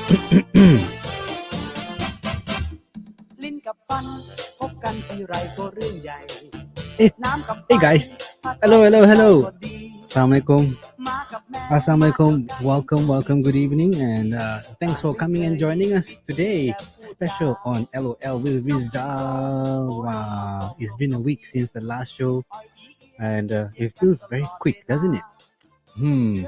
Hey, hey guys. Hello, hello, hello. Assalamualaikum. Assalamualaikum. Welcome. Good evening, and thanks for coming and joining us today. Special on LOL with Rizal. Wow, it's been a week since the last show, and it feels very quick, doesn't it? Hmm.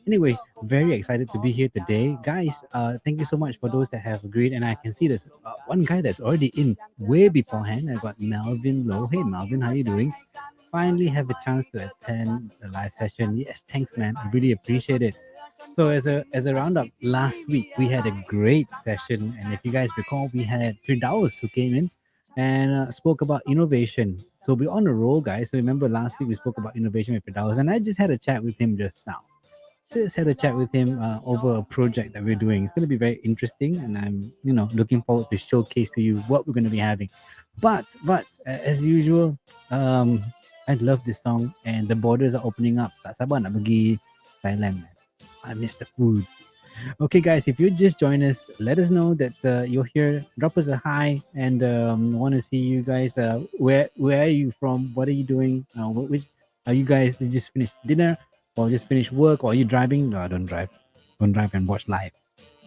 Anyway, very excited to be here today, guys. Thank you so much for those that have agreed, and I can see there's one guy that's already in way beforehand. I got Melvin Low. Hey, Melvin, how you doing? Finally have a chance to attend the live session. Yes, thanks, man. I really appreciate it. So as a roundup, last week we had a great session, and if you guys recall, we had Firdaus who came in and spoke about innovation. So we're on a roll, guys. So remember last week we spoke about innovation with Firdaus, and I just had a chat with him just now. Just had a chat with him over a project that we're doing. It's going to be very interesting, and I'm looking forward to showcase to you what we're going to be having. But as usual, I love this song, and the borders are opening up. Tak sabar nak pergi Thailand, man. I miss the food. Okay, guys, if you just join us, let us know that you're here. Drop us a hi, and want to see you guys. Where are you from? What are you doing? Which are you guys? Did you just finish dinner, or just finish work, or are you driving? No, don't drive. Don't drive and watch live.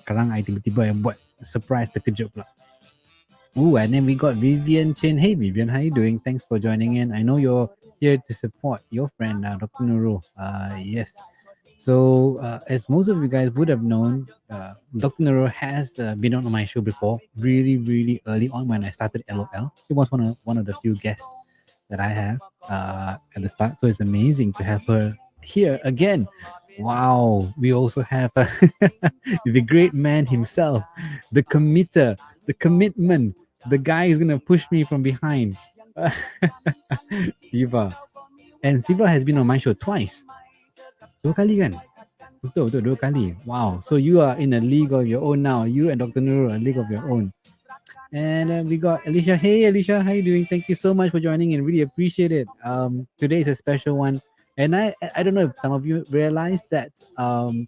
Sekarang I tiba-tiba yang buat surprise terkejut pula. Ooh, and then we got Vivian Chen. Hey, Vivian, how you doing? Thanks for joining in. I know you're here to support your friend, Dr. Nurrul. Yes. So, as most of you guys would have known, Dr. Nurrul has been on my show before, really, really early on when I started LOL. She was one of the few guests that I have at the start. So it's amazing to have her here again. Wow. We also have the great man himself, the committer, the commitment, the guy who's going to push me from behind. Siva. And Siva has been on my show twice. Dua kali kan? Betul, dua kali. Wow. So you are in a league of your own now. You and Dr. Nurul are a league of your own. And we got Alicia. Hey, Alicia, how you doing? Thank you so much for joining in. Really appreciate it. Today is a special one. And I don't know if some of you realize that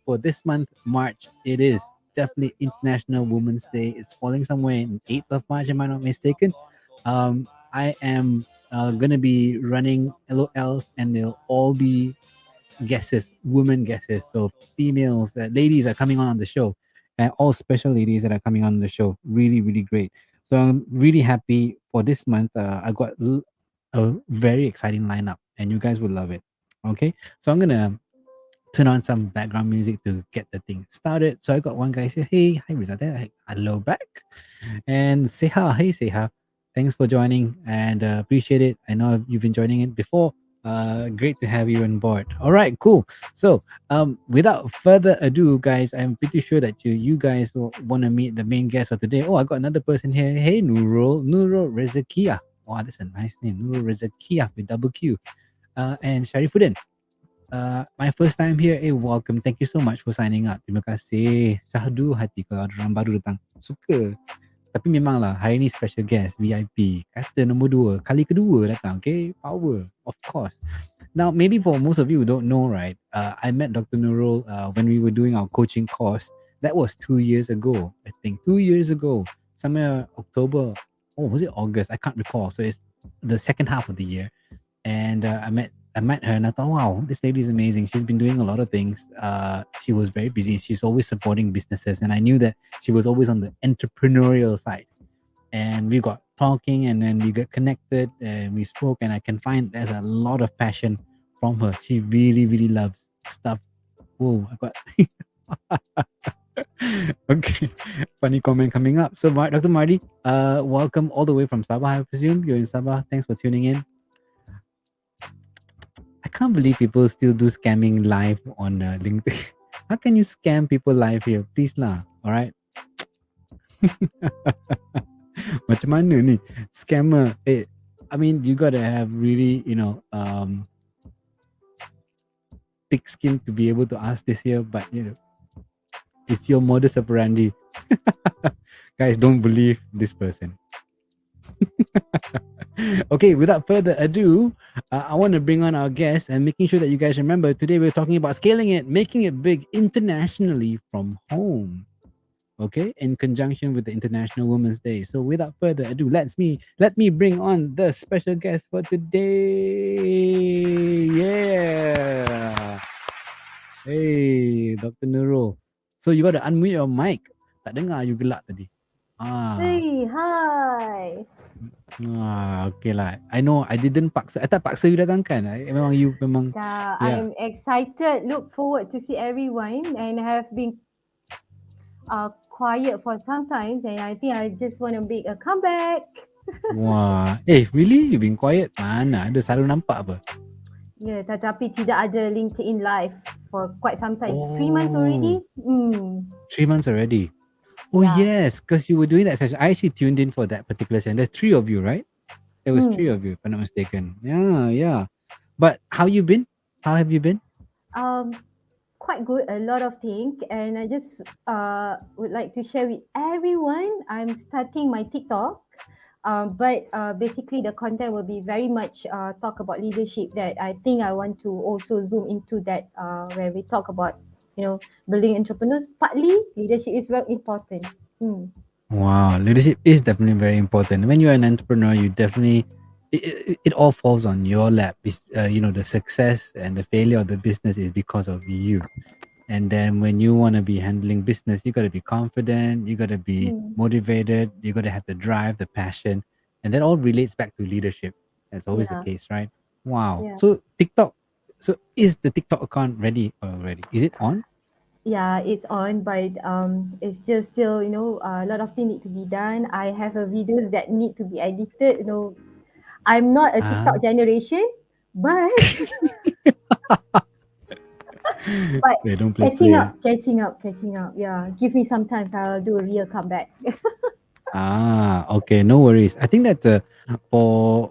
for this month, March, it is definitely International Women's Day. It's falling somewhere in 8th of March, am I not mistaken? I am going to be running LOLs, and they'll all be guesses, women guesses. So females, ladies are coming on the show, and all special ladies that are coming on the show. Really, really great. So I'm really happy for this month. I got a very exciting lineup, and you guys will love it. Okay, so I'm gonna turn on some background music to get the thing started. So I got one guy say, "Hey, hi Rizal, hello back," and Seha, hey Seha, thanks for joining and appreciate it. I know you've been joining it before. Great to have you on board. All right, cool. So without further ado, guys, I'm pretty sure that you guys will want to meet the main guest of today. Oh, I got another person here. Hey, Nurul Rezakia. Wow, that's a nice name, Nurul Rezakia with double Q. And Sharifuddin. My first time here. Welcome. Thank you so much for signing up. Terima kasih. Syahdu hati kalau ada orang baru datang. Suka. Tapi memanglah hari ni special guest VIP. Kata nombor 2, kali kedua datang. Okay, power, of course. Now, maybe for most of you who don't know, right? I met Dr. Nurul when we were doing our coaching course. That was 2 years ago, I think. 2 years ago, somewhere October. Oh, was it August? I can't recall. So it's the second half of the year, and I met her, and I thought, wow, this lady is amazing. She's been doing a lot of things. She was very busy. She's always supporting businesses, and I knew that she was always on the entrepreneurial side. And we got talking, and then we got connected, and we spoke, and I can find there's a lot of passion from her. She really, really loves stuff. Whoa, I got okay, funny comment coming up. So, Dr. Marty, welcome all the way from Sabah. I presume you're in Sabah. Thanks for tuning in. I can't believe people still do scamming live on LinkedIn. How can you scam people live here? Please lah. All right. Macam mana ni? Scammer. I mean, you gotta have really, thick skin to be able to ask this here, but it's your modus operandi. Guys, don't believe this person. Okay, without further ado, I want to bring on our guest and making sure that you guys remember today we're talking about scaling it, making it big internationally from home. okay, in conjunction with the International Women's Day. So without further ado, let me bring on the special guest for today. Yeah. Hey, Dr. Nurul. So you got to unmute your mic. Tak dengar you gelak tadi. Ah. Hey, hi. Okay lah. I know I didn't paksa. I tak paksa you datang kan. Memang you memang yeah. I'm excited. Look forward to see everyone, and have been quiet for some times, and I think I just want to make a comeback. Wah. Really? You been quiet? Mana ada selalu nampak apa? Ya, tetapi tidak ada LinkedIn Live for quite some time. 3 months Oh, already. Hmm. 3 months already. Oh Yeah. yes, because you were doing that session. I actually tuned in for that particular session. There's three of you, right? There was three Hmm. of you, if I'm not mistaken. Yeah, yeah. But how you been? How have you been? Um. Quite good. A lot of things, and I just would like to share with everyone. I'm starting my TikTok. But basically, the content will be very much talk about leadership. That I think I want to also zoom into that where we talk about building entrepreneurs. Partly, leadership is very important. Mm. Wow, leadership is definitely very important. When you're an entrepreneur, you definitely it all falls on your lap. The success and the failure of the business is because of you. And then when you want to be handling business, you got to be confident, you got to be Mm. motivated, you got to have the drive, the passion, and that all relates back to leadership. That's always the Yeah, case, right? Wow. yeah, So TikTok, so is the TikTok account ready already? Is it on? yeah. It's on, but it's just still a lot of things need to be done. I have a videos that need to be edited. I'm not a Ah, TikTok generation, but but they don't play catching play. up, catching up, catching up. Yeah, give me some time. So I'll do a real comeback. Okay, no worries. I think that for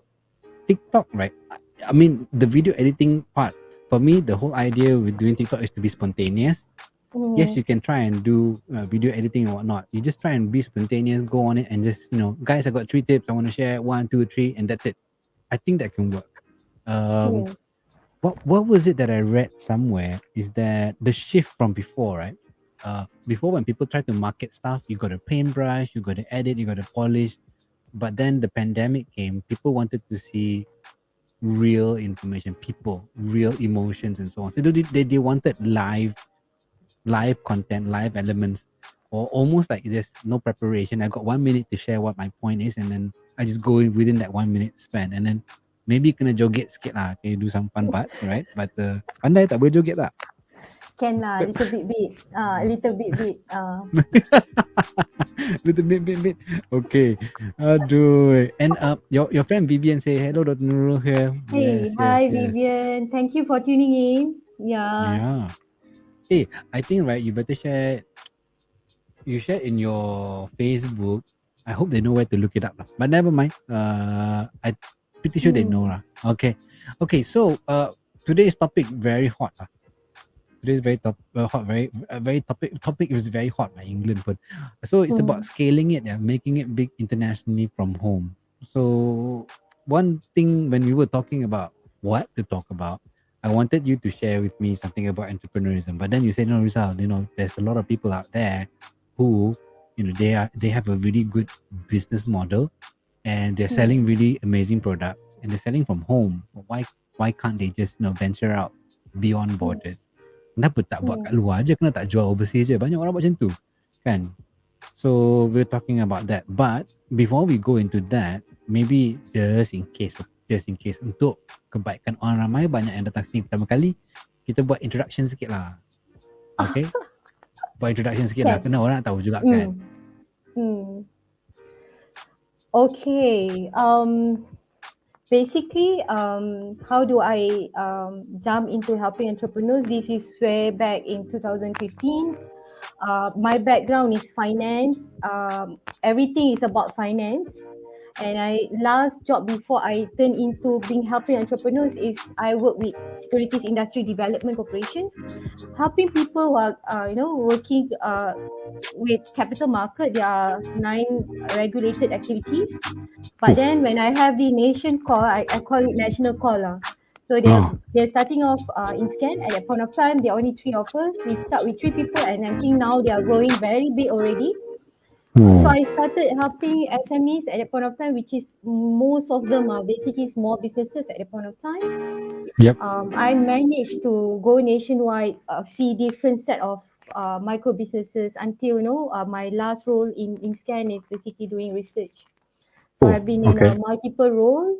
TikTok, right? I mean, the video editing part, for me, the whole idea with doing TikTok is to be spontaneous. Yes, Mm, you can try and do video editing and whatnot. You just try and be spontaneous, go on it, and just, guys, I got three tips. I want to share one, two, three, and that's it. I think that can work. Um, mm, what was it that I read somewhere is that the shift from before, right? Before when people try to market stuff, you got a paintbrush, you got to edit, you got to polish. But then the pandemic came. People wanted to see real information, people, real emotions, and so on. So they wanted live content, live elements, or almost like there's no preparation. I got 1 minute to share what my point is, and then I just go in within that 1 minute span, and then maybe kena joget sikit lah. Can you do some fun parts, right? But pandai tak boleh joget tak? can lah, little bit, little bit. Little bit. Okay. Aduh. And your friend Vivian say hello, Dr. Nurul here. Hey, Yes, yes, hi yes. Vivian. Thank you for tuning in. Yeah. Yeah. Hey, I think right, you better share. You share in your Facebook. I hope they know where to look it up lah. But never mind. I pretty sure they know Hmm. lah. Okay, okay. So today's topic very hot lah. Today's very hot. Very topic is very hot by England. But so it's about Hmm. scaling it. Yeah, making it big internationally from home. So one thing when we were talking about what to talk about, I wanted you to share with me something about entrepreneurism. But then you said, no, Rizal, there's a lot of people out there who, they have a really good business model, and they're selling Hmm. really amazing products, and they're selling from home. Why can't they just venture out beyond Hmm. borders? Kenapa tak buat kat Hmm. luar je? Kenapa tak jual overseas je? Banyak orang buat macam tu, kan? So we're talking about that. But before we go into that, maybe just in case untuk kebaikan orang ramai banyak yang datang sini pertama kali, kita buat introduction sikit lah. Okay? Buat introduction sikit lah. Can. Kena orang nak tahu juga kan? Hmm. Hmm. Okay. Basically, how do I jump into helping entrepreneurs? This is way back in 2015. My background is finance. Everything is about finance. And I last job before I turn into being helping entrepreneurs is I work with securities industry development corporations, helping people who are working with capital market. There are 9 regulated activities. But Oh, then when I have the nation call, I call it national call lah. So Oh. they're starting off in Scan. At that point of time, there are only three of us. We start with three people, and I think now they are growing very big already. So Oh. I started helping SMEs at that point of time, which is most of them are basically small businesses at that point of time. Yep. I managed to go nationwide, see different set of micro businesses until my last role in Scan is basically doing research. So Oh. I've been in a Okay. multiple role,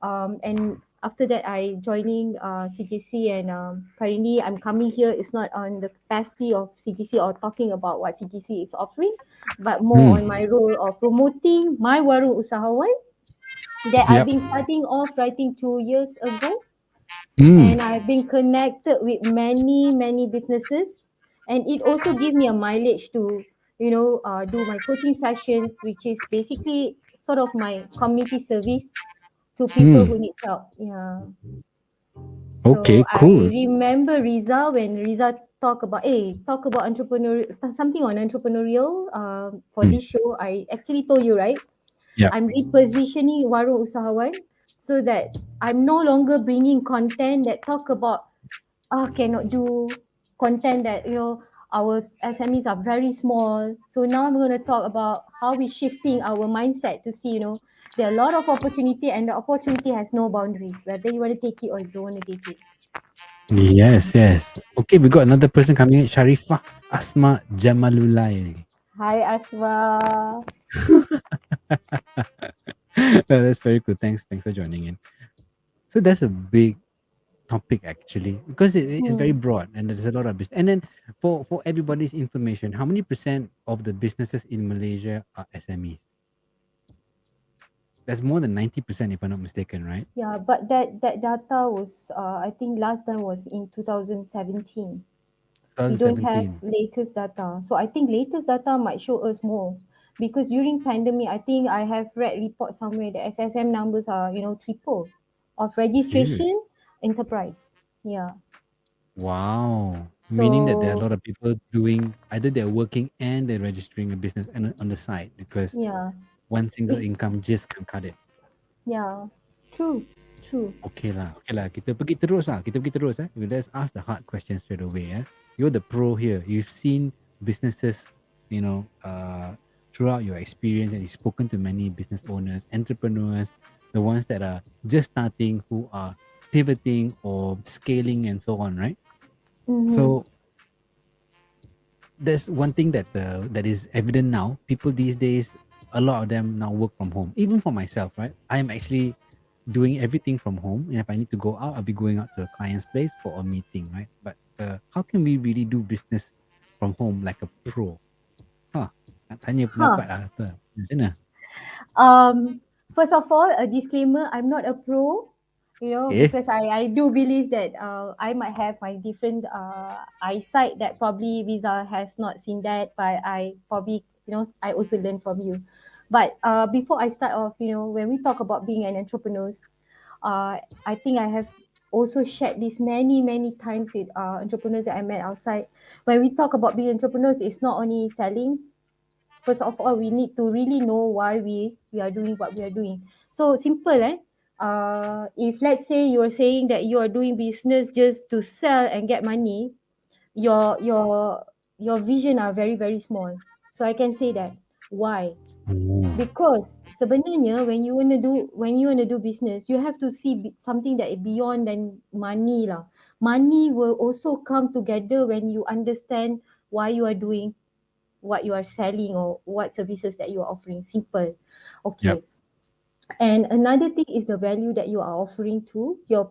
and after that I joining CGC, and currently I'm coming here. It's not on the capacity of CGC or talking about what CGC is offering, but more on Hmm. my role of promoting my warung usahawan that I've Yep. been starting off writing 2 years ago, Hmm. and I've been connected with many businesses, and it also give me a mileage to do my coaching sessions, which is basically sort of my community service to people Hmm. who need help. Yeah. So Okay. I Cool. remember Rizal, when Rizal talk about entrepreneur, something on entrepreneurial for Hmm. this show. I actually told you, right? Yep. I'm repositioning Warung Usahawan so that I'm no longer bringing content that talk about cannot do, content that our SMEs are very small. So now I'm going to talk about how we shifting our mindset to see there are a lot of opportunity, and the opportunity has no boundaries, whether you want to take it or you don't want to take it. Yes. Yes. Okay. We got another person coming in. Sharifah Asma Jamalulai. Hi Asma. No, that's very cool. Thanks. Thanks for joining in. So that's a big topic actually because it is very Hmm. broad and there's a lot of business. And then for everybody's information, how many percent of the businesses in Malaysia are SMEs? That's more than 90%, if I'm not mistaken, right? Yeah, but that data was I think last time was in 2017. We don't have 2017. latest data. So I think latest data might show us more, because during pandemic, I think I have read report somewhere that SSM numbers are triple of Serious? registration enterprise. Yeah. Wow. Meaning that there are a So lot of people doing either they're working and they're registering a business on the side because yeah, one single it income just can't cut it. yeah, true, true. Okay lah. Kita pergi terus eh. Let's ask the hard question straight away eh. You're the pro here. You've seen businesses, throughout your experience, and you've spoken to many business owners, entrepreneurs, the ones that are just starting, who are pivoting or scaling and so on, right? Mm-hmm. So there's one thing that is evident now. People these days, a lot of them now work from home. Even for myself, right? I am actually doing everything from home. And if I need to go out, I'll be going out to a client's place for a meeting, right? But how can we really do business from home like a pro? Huh? Nak tanya Huh. pendapat lah. Macam mana? Um, First of all, a disclaimer: I'm not a pro, Okay. because I do believe that I might have my different eyesight that probably Visa has not seen that, but I probably I also learn from you. But before I start off, when we talk about being an entrepreneur, I think I have also shared this many times with entrepreneurs that I met outside. When we talk about being entrepreneurs, it's not only selling. First of all, we need to really know why we are doing what we are doing. So simple, if let's say you are saying that you are doing business just to sell and get money, your your your vision are very small. So I can say that. Why? Oh, Because sebenarnya when you want to do business, you have to see something that is beyond than money lah. Money will also come together when you understand why you are doing what you are selling or what services that you are offering. Simple. yep. Okay. And another thing is the value that you are offering to your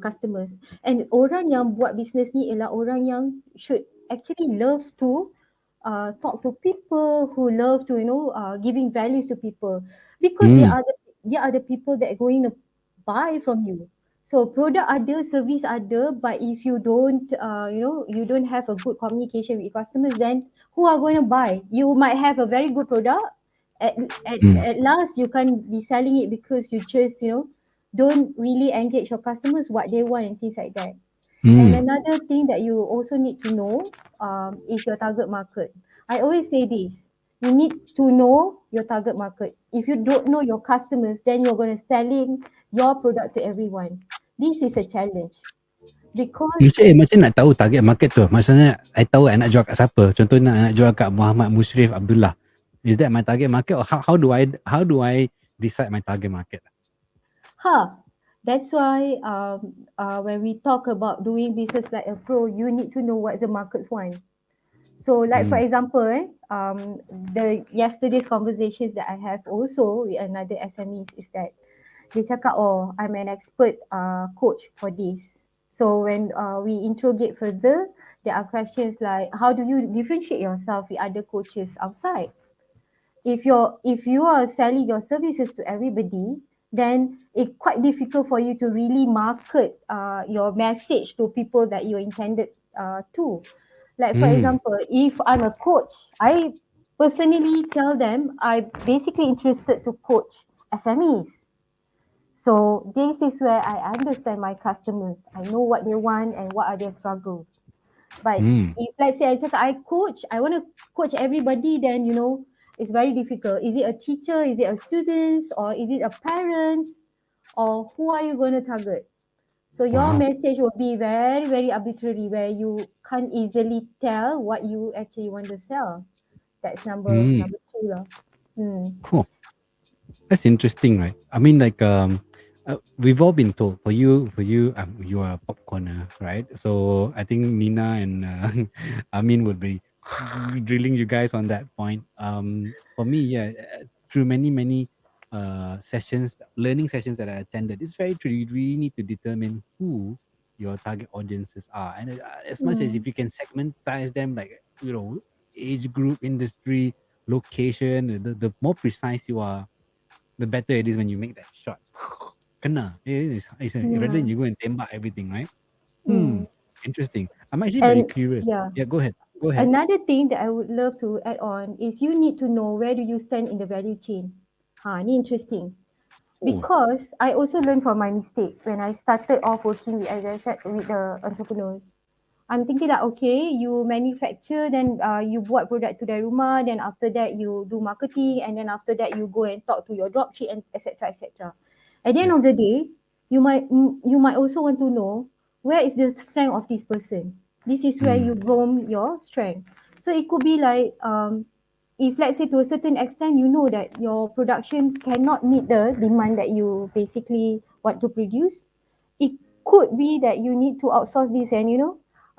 customers. And orang yang buat business ni ialah orang yang should actually love to talk to people, who love to giving values to people, because Mm, they are the people that are going to buy from you. So product ada, service ada, but if you don't you don't have a good communication with your customers, then who are going to buy? You might have a very good product, at mm, at last you can't be selling it because you just don't really engage your customers what they want and things like that. And mm. another thing that you also need to know is your target market. I always say this: you need to know your target market. If you don't know your customers, then you're going to selling your product to everyone. This is a challenge because Macam nak tahu target market tu? Maksudnya, I tahu I nak jual kat siapa. Contohnya, I nak jual kat Muhammad Mushrif Abdullah. Is that my target market, or how do I decide my target market? huh, that's why when we talk about doing business like a pro, you need to know what the markets want. So, like for Hmm. example, the yesterday's conversations that I have also with another SMEs is that dia cakap, oh, I'm an expert coach for this. So when we interrogate further, there are questions like, how do you differentiate yourself with other coaches outside? If you are selling your services to everybody, then it's quite difficult for you to really market your message to people that you intended to. Like for Hmm. example, if I'm a coach, I personally tell them I basically interested to coach SMEs. So this is where I understand my customers. I know what they want and what are their struggles. But Hmm. if let's say I cakap I coach, I want to coach everybody, then it's very difficult. Is it a teacher? Is it a students? Or is it a parents? Or who are you going to target? So your Wow. message will be very, very arbitrary where you can't easily tell what you actually want to sell. That's number Hmm. number two lah. Hmm. Cool. That's interesting, right? I mean, like, we've all been told you are a popcorner, right? So I think Nina and Amin would be drilling you guys on that point. For me, yeah, through many sessions, learning sessions that I attended, it's very true. You really need to determine who your target audiences are, and as much as if Hmm. you can segmentize them, like, age group, industry, location, the more precise you are, the better it is when you make that shot. Kena. Rather than Yeah. you go and tembak everything, right? Hmm. Interesting. I'm actually very And curious. yeah. Yeah, go ahead. Go ahead. Another thing that I would love to add on is you need to know where do you stand in the value chain. Ni interesting. Oh. Because I also learned from my mistake when I started off working with, as I said, with the entrepreneurs. I'm thinking that okay, you manufacture, then you buat product to their rumah, then after that you do marketing, and then after that you go and talk to your dropship and etc. etc. At the end Yeah. of the day, you might also want to know where is the strength of this person. This is where Mm. you grow your strength. So it could be like if let's say to a certain extent you know that your production cannot meet the demand that you basically want to produce, it could be that you need to outsource this and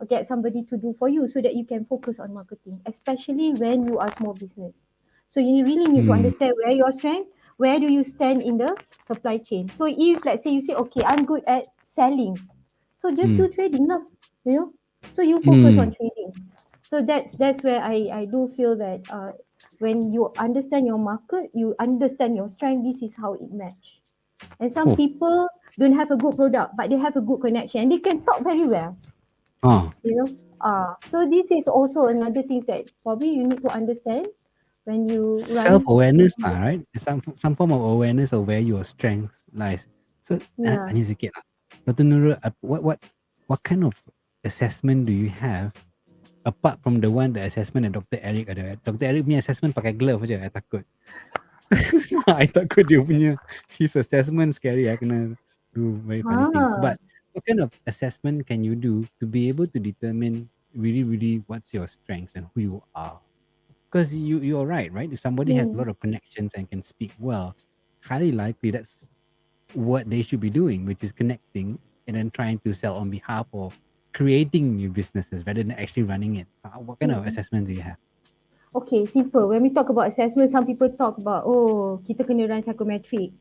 get somebody to do for you so that you can focus on marketing, especially when you are small business. So you really need to Mm. understand where your strength, where do you stand in the supply chain. So if let's say you say, okay, I'm good at selling, so just Mm. do trading lah, you know. So you focus Mm. on trading. So that's where I do feel that when you understand your market, you understand your strength. This is how it match. And some Oh. people don't have a good product, but they have a good connection and they can talk very well, Ah. you know. So this is also another thing that probably you need to understand when you run. Self-awareness lah, right? Some form of awareness of where your strength lies. So, Yeah. tanya sikit lah. Dr. Nurul, what kind of assessment do you have apart from the assessment that Dr. Eric ada? Dr. Eric punya assessment pakai glove je, I takut. I takut dia punya his assessment scary. I kena do very funny things. Ah. But what kind of assessment can you do to be able to determine really what's your strength and who you are? Because you're right? If somebody has a Hmm. lot of connections and can speak well, highly likely that's what they should be doing, which is connecting and then trying to sell on behalf of creating new businesses rather than actually running it. What kind of Hmm. assessments do you have? Okay, simple. When we talk about assessment, some people talk about, oh, kita kena run psychometric.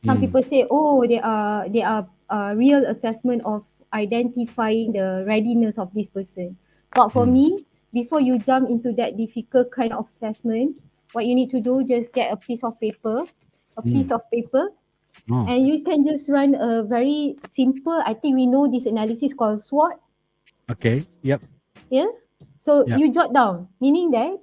Some Mm, people say, oh, they are real assessment of identifying the readiness of this person. But for mm, me, before you jump into that difficult kind of assessment, what you need to do, just get a piece mm. of paper, Oh, and you can just run a very simple, I think we know this analysis called SWOT. okay. Yep. Yeah. So Yep. you jot down, meaning that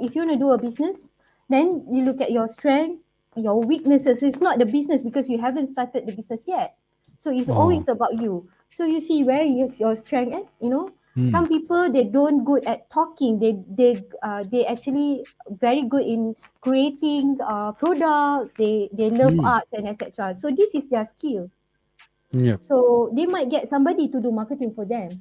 if you want to do a business, then you look at your strength, your weaknesses. It's not the business because you haven't started the business yet. So it's Oh. always about you. So you see where is your strength at, Mm, Some people they don't good at talking. They actually very good in creating products. They love mm. arts and etc. So this is their skill. Yep. So they might get somebody to do marketing for them.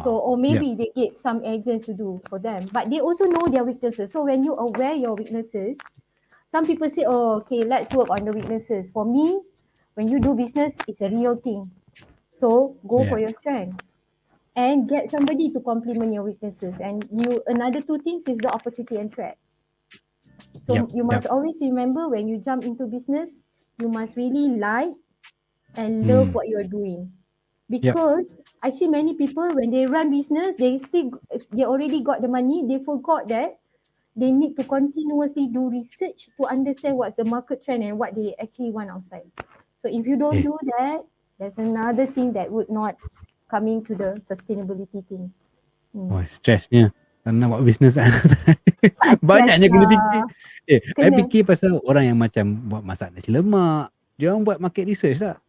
So, Wow. or Yep. maybe they get some agents to do for them, but they also know their weaknesses. So when you aware your weaknesses, some people say, oh, okay, let's work on the weaknesses. For me, when you do business, it's a real thing. So go Yeah. for your strength and get somebody to complement your weaknesses. And you, another two things is the opportunity and threats. Yep. So you Yep. must always remember when you jump into business, you must really like and love Mm. what you're doing. Yep. Because I see many people when they run business, they already got the money, they forgot that they need to continuously do research to understand what's the market trend and what they actually want outside. So if you don't Eh. do that, there's another thing that would not coming to the sustainability thing. Wah, Hmm. stresnya. Nak buat business. Tak stress Banyaknya kena fikir. lah. I Kena. fikir pasal orang yang macam buat masak nasi lemak. Dia orang buat market research tak?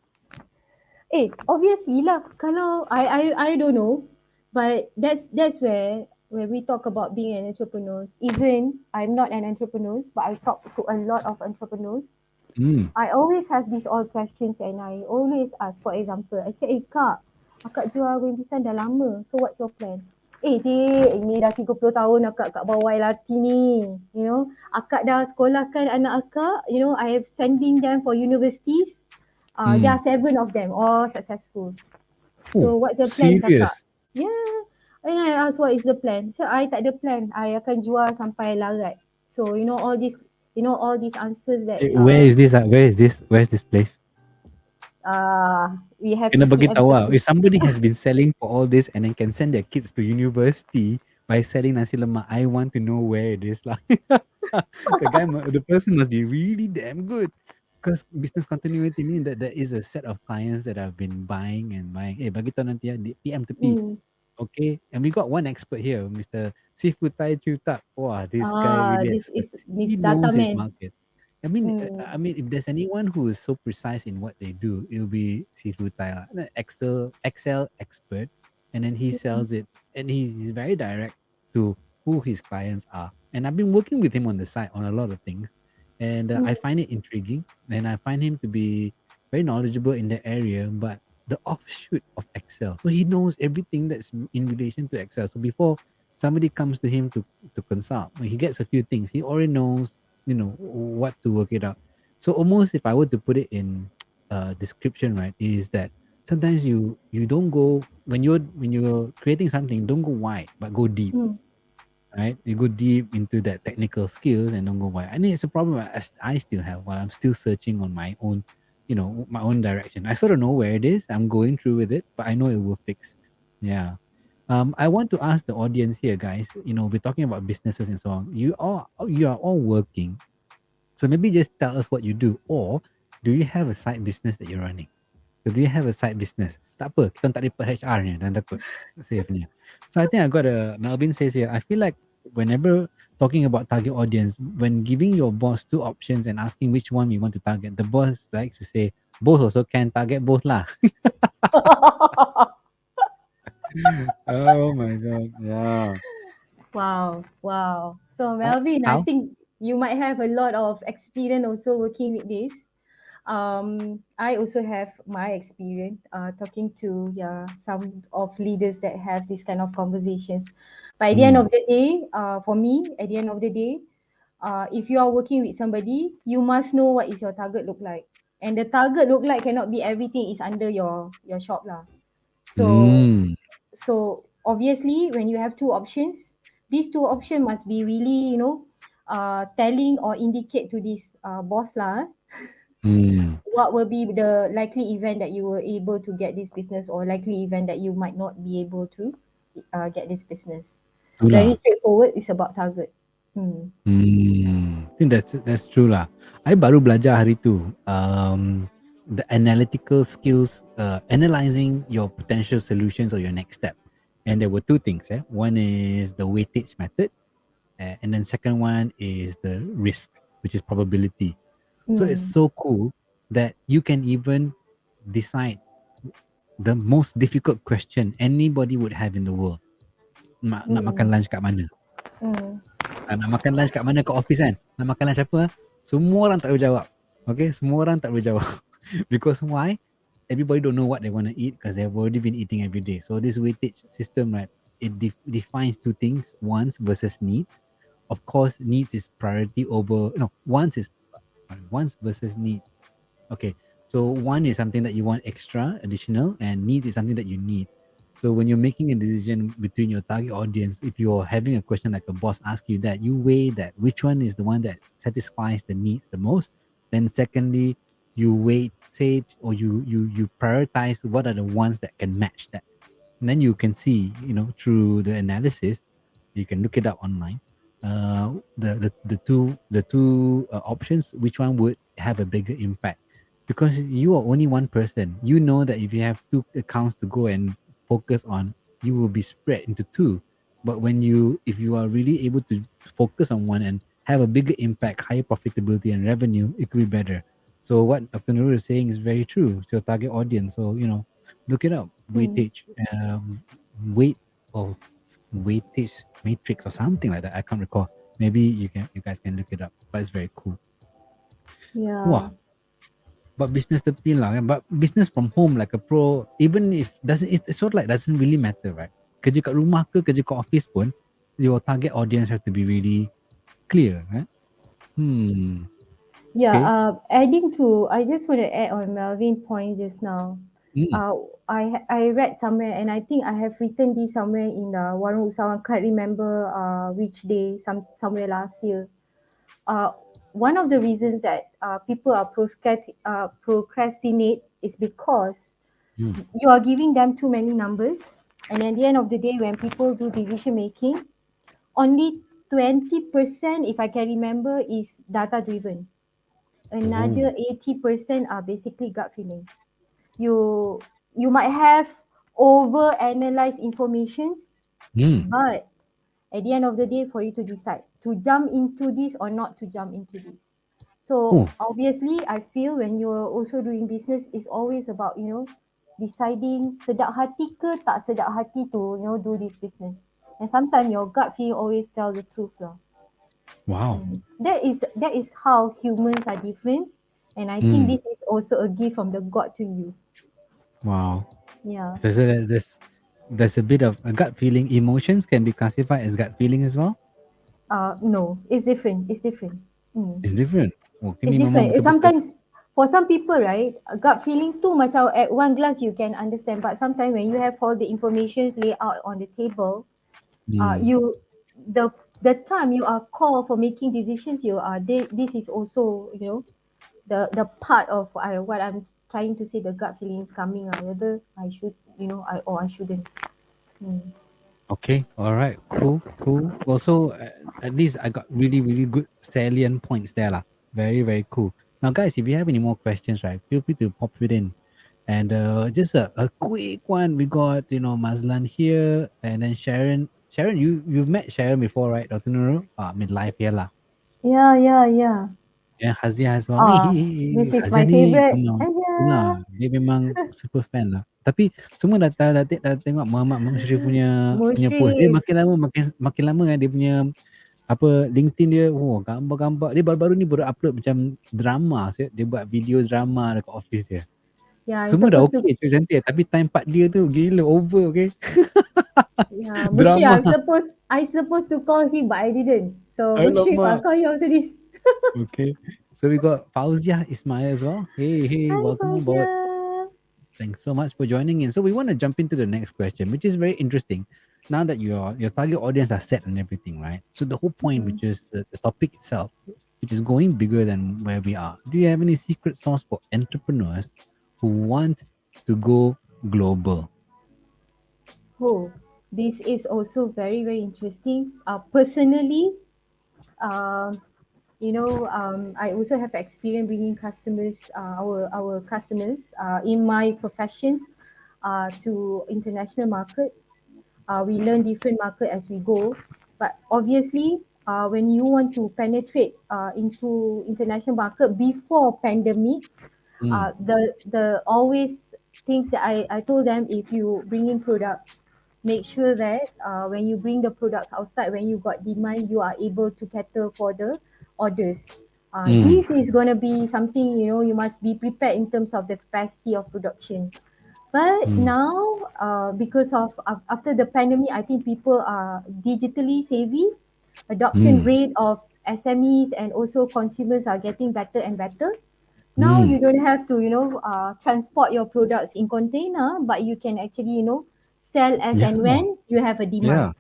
Obviously lah. Kalau I don't know, but that's where when we talk about being an entrepreneur, even I'm not an entrepreneur, but I talk to a lot of entrepreneurs. Hmm. I always have these all questions and I always ask, for example, I say, kak, akak jual goreng pisang dah lama. So what's your plan? Dik, ini dah 30 tahun akak kat bawah LRT ni. You know, akak dah sekolahkan anak akak. You know, I have sending them for universities. There Hmm. are 7 of them, all successful. Oh, So what's the plan kakak? serious? Yeah. And I ask what is the plan. So I tak ada plan. I akan jual sampai larat. So all these answers that Where is this? Where is this? Where is this place? we have to Kena bagi tahu lah. preemptively. If somebody has been selling for all this and then can send their kids to university by selling nasi lemak, I want to know where it is lah. The person must be really damn good. Because business continuity means that there is a set of clients that have been buying and buying. Bagi tahu nanti ya, di PM tepi. Mm. Okay, and we got one expert here, Mr. Seafood Tai Chu Tak. Wow, this guy really This has, is this he data knows his man. market. I mean, Mm. if there's anyone who is so precise in what they do, it'll be Seafood Tai lah. Excel expert, and then he Mm. sells it, and he's very direct to who his clients are. And I've been working with him on the side on a lot of things, and Mm. I find it intriguing, and I find him to be very knowledgeable in the area, but the offshoot of Excel. So he knows everything that's in relation to Excel. So before somebody comes to him to consult, when he gets a few things, he already knows, what to work it out. So almost if I were to put it in description, right, is that sometimes you don't go when you're creating something, don't go wide, but go deep, Mm. right? You go deep into that technical skills and don't go wide. And it's a problem I still have while I'm still searching on my own, my own direction. I sort of know where it is. I'm going through with it, but I know it will fix. Yeah. I want to ask the audience here, guys. We're talking about businesses and so on. You are all working. So maybe just tell us what you do, or do you have a side business that you're running? So do you have a side business? Tak apa, kita tak report HR nya dan takut safe nya. So I think I got Melvin says here, I feel like whenever talking about target audience, when giving your boss two options and asking which one we want to target, the boss likes to say both also can target both lah. Oh my god, yeah. Wow. So Melvin, I How? think you might have a lot of experience also working with this. I also have my experience talking to some of leaders that have this kind of conversations. By the end Mm, of the day, for me, at the end of the day, if you are working with somebody, you must know what is your target look like. And the target look like cannot be everything is under your shop lah. So mm, so obviously when you have two options, these two options must be really, telling or indicate to this boss lah, mm. what will be the likely event that you were able to get this business or likely event that you might not be able to get this business. Very Itulah. straightforward. It's about target. Hmm. I think that's true lah. I baru belajar hari tu. The analytical skills, analyzing your potential solutions or your next step. And there were two things. One is the weightage method, and then second one is the risk, which is probability. So it's Hmm. so cool that you can even decide the most difficult question anybody would have in the world. Nak makan Hmm. lunch kat mana? Hmm. Nak makan lunch kat mana kat office kan? Nak makan lunch apa? Semua orang tak boleh jawab. Okay, semua orang tak boleh jawab. Because why? everybody don't know what they want to eat because they've already been eating every day. So this weightage system, right, it defines two things: wants versus needs. Of course, needs is priority over no wants is wants versus needs. Okay, so one is something that you want extra, additional, and needs is something that you need. So when you're making a decision between your target audience, if you're having a question like a boss asks you that, you weigh that which one is the one that satisfies the needs the most. Then secondly, you weightage or you prioritize what are the ones that can match that. And then you can see, through the analysis, you can look it up online. The two options, which one would have a bigger impact? Because you are only one person. You know that if you have two accounts to go and focus on, you will be spread into two. But if you are really able to focus on one and have a bigger impact, higher profitability and revenue, it could be better. So what Dr. Nurul is saying is very true to your target audience. So look it up. Hmm. Weightage, weight or weightage matrix or something like that. I can't recall. Maybe you guys can look it up. But it's very cool. Yeah. Wah, but business tepi lah kan. But business from home like a pro, even if doesn't it's sort of like doesn't really matter, right? Kerja kat rumah ke kerja kat office pun, your target audience have to be really clear, right? Hmm. Yeah, Okay. I just want to add on Melvin point just now. Hmm. Uh, I read somewhere, and I think I have written this somewhere in the Warung Usahawan. Can't remember which day, somewhere last year. Uh, One of the reasons that people are procrastinate is because Hmm. you are giving them too many numbers, and at the end of the day, when people do decision making, only 20%, if I can remember, is data driven. Oh. Another 80% are basically gut feeling. You might have over analyzed informations, Hmm. but at the end of the day, for you to decide to jump into this or not to jump into this. So Oh. obviously I feel when you're also doing business, it's always about deciding sedap hati ke tak sedap hati to do this business. And sometimes your gut feel always tell the truth lah. Wow. That is how humans are different, and I think Hmm. this is also a gift from the God to you. Wow. Yeah. There's a bit of a gut feeling. Emotions can be classified as gut feeling as well. No, it's different. It's different. Mm. It's different. Oh, It's ini memang different. It's betul-betul. sometimes for some people, right? A gut feeling too macam at one glance you can understand, but sometimes when you have all the informations laid out on the table, Hmm. you the time you are called for making decisions, this is also the part of what I'm trying to say. The gut feeling is coming. Whether I should I shouldn't. Mm. Okay. All right. Cool. Cool. Also, at least I got really, really good salient points there, lah. Very, very cool. Now, guys, if you have any more questions, right, feel free to pop it in. And just a quick one. We got Mazlan here, and then Sharon. Sharon, you've met Sharon before, right, Dr. Nurul? Midlife here lah. Yeah, yeah, yeah. Yeah, Hazia as well. This is Hazia my ni favorite. memang Aja. itulah, dia memang super fan lah. Tapi semua dah tengok Muhammad Mushrif punya post. Dia Mushrif. makin lama kan dia punya apa LinkedIn dia, oh gambar-gambar. Dia baru-baru ni baru upload macam drama. Dia buat video drama dekat office dia. Yeah, I'm Semua dah supposed to. okey, cantik. Tapi time part dia tu gila over, okay? Yeah, Mushrif. Drama. I supposed to call him, but I didn't. So Mushrif, I'll Alamak. call you after this. Okay. So we got Fauziah Ismail as well. Hey, Hi, welcome on Fauzia. board. Thanks so much for joining in. So we want to jump into the next question, which is very interesting. Now that your target audience are set and everything, right? So the whole point, Mm. which is the topic itself, which is going bigger than where we are. Do you have any secret sauce for entrepreneurs who want to go global? Oh, this is also very, very interesting. Personally, um, I also have experience bringing customers, our customers, in my professions, to international market. We learn different market as we go, but obviously, when you want to penetrate into international market before pandemic, Mm, the always things that I told them, if you bring in products, make sure that when you bring the products outside, when you got demand, you are able to cater for the orders. Mm. This is going to be something, you must be prepared in terms of the capacity of production. But Mm. now, because of after the pandemic, I think people are digitally savvy. Adoption Mm. rate of SMEs and also consumers are getting better and better. Now Mm. you don't have to, transport your products in container, but you can actually, sell as Yeah. and when you have a demand. Yeah.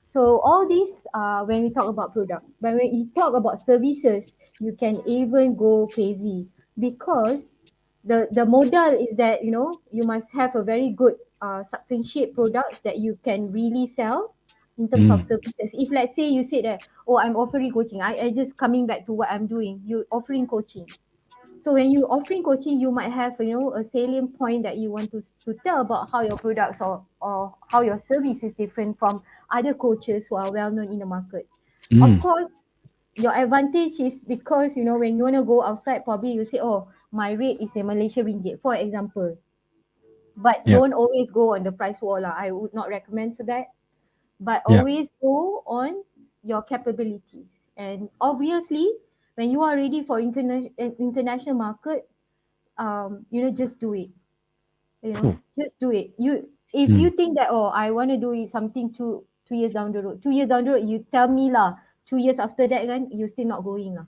So all these, when we talk about products, but when you talk about services, you can even go crazy because the model is that you must have a very good substantiate products that you can really sell in terms of Mm. services. If let's say you said that, oh, I'm offering coaching, I just coming back to what I'm doing, you offering coaching. So when you offering coaching, you might have a salient point that you want to tell about how your products or how your service is different from other coaches who are well known in the market. Of Mm. course, your advantage is because when you want to go outside, probably you say, oh, my rate is in Malaysia ringgit, for example. But Yeah. don't always go on the price war lah. I would not recommend for that. But Yeah. always go on your capabilities. And obviously, when you are ready for international market, just do it. Phew. Just do it. If you Mm. think that, oh, I want to do it something 2 years down the road. 2 years down the road, you tell me lah. 2 years after that, kan, you still not going lah.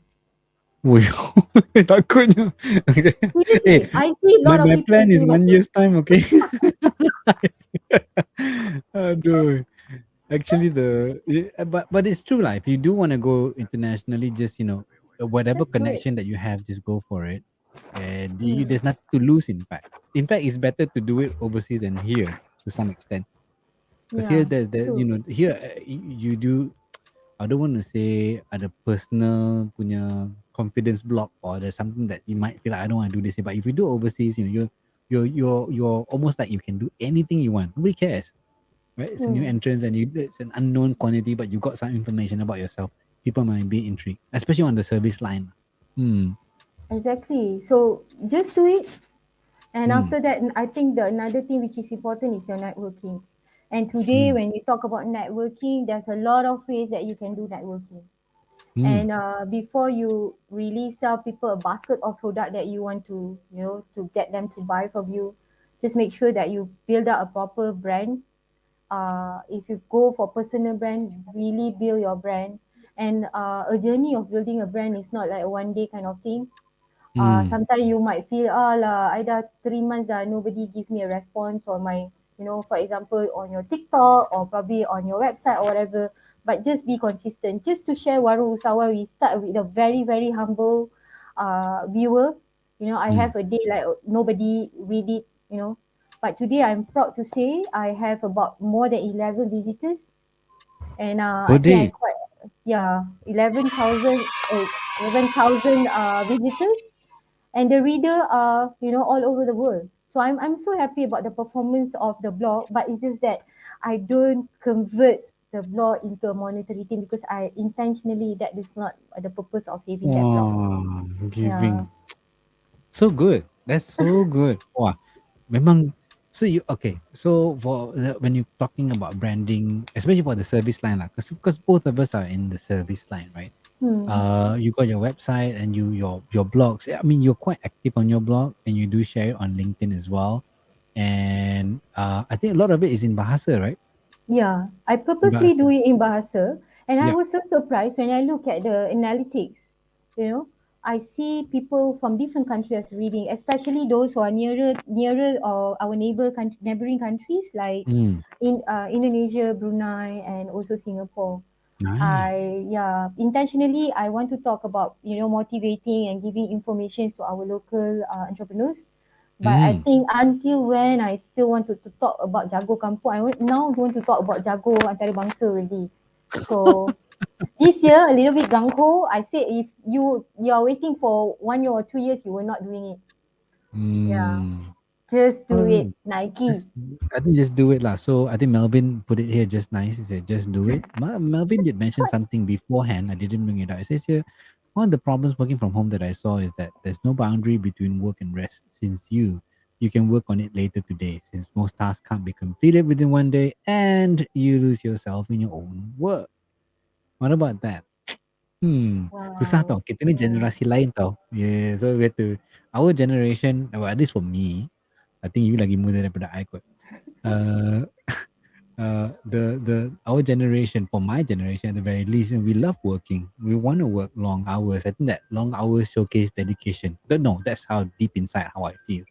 Ui, takutnya. Okay. Eh, Seriously, I see a my lot of my people plan is doing my 1 year's time, okay? Aduh. Actually, but it's true, like, if you do want to go internationally, just, whatever Just do it. connection that you have, just go for it. And Hmm. there's nothing to lose, in fact. In fact, it's better to do it overseas than here to some extent. Because here, Yeah, there's, true. here, you do, I don't want to say ada personal punya confidence block, or there's something that you might feel like, I don't want to do this. But if you do overseas, you're almost like you can do anything you want. Nobody cares, right? It's a new Hmm. entrance, and it's an unknown quantity, but you got some information about yourself. People might be intrigued, especially on the service line. Hmm. Exactly. So just do it. And Hmm. after that, I think the another thing which is important is your networking. And today, Hmm. when we talk about networking, there's a lot of ways that you can do networking. Hmm. And before you really sell people a basket of product that you want to get them to buy from you, just make sure that you build up a proper brand. If you go for personal brand, really build your brand. And a journey of building a brand is not like a one day kind of thing. Hmm. Sometimes you might feel, lah, I dah 3 months dah, nobody give me a response on my, for example, on your TikTok or probably on your website or whatever. But just be consistent. Just to share Warung Usahawan, we start with a very, very humble viewer. I Hmm. have a day like nobody read it. But today I'm proud to say I have about more than 11 visitors. And Per I think I day. quite, yeah, 11,000 visitors, and the reader are all over the world. So I'm so happy about the performance of the blog, but it's just that I don't convert the blog into a monetary thing because I intentionally, that is not the purpose of having that blog. Wow, Yeah. giving. So good. That's so good. Wow. Memang, so you okay. So when you're talking about branding, especially for the service line, like, because both of us are in the service line, right? Hmm. You got your website and your blogs. I mean, you're quite active on your blog, and you do share it on LinkedIn as well. And I think a lot of it is in Bahasa, right? Yeah, I In purposely do Bahasa. it in Bahasa, and I Yeah. was so surprised when I look at the analytics. You know, I see people from different countries reading, especially those who are nearer or our neighboring countries like Mm, in Indonesia, Brunei, and also Singapore. nice. Intentionally I want to talk about motivating and giving information to our local entrepreneurs. But I Mm. think until when I still want to talk about jago kampung, now want to talk about jago antarabangsa already. So this year a little bit gung ho. I said if you are waiting for 1 year or 2 years, you were not doing it. Yeah, Mm. just do Well, it, Nike. just I think just do it lah. So I think Melvin put it here just nice. He said just do it. Melvin did mention something beforehand. I didn't bring it out. It says here, one of the problems working from home that I saw is that there's no boundary between work and rest. Since you can work on it later today. Since most tasks can't be completed within one day, and you lose yourself in your own work. What about that? Susah tau. Wow. Kita ni Yeah. generasi lain tau. Yeah, so we have to, our generation, well, at least for me, I think you lagi muda daripada I kot. Uh, the our generation, for my generation at the very least, we love working. We want to work long hours. I think that long hours showcase dedication. But no, that's how deep inside how I feel.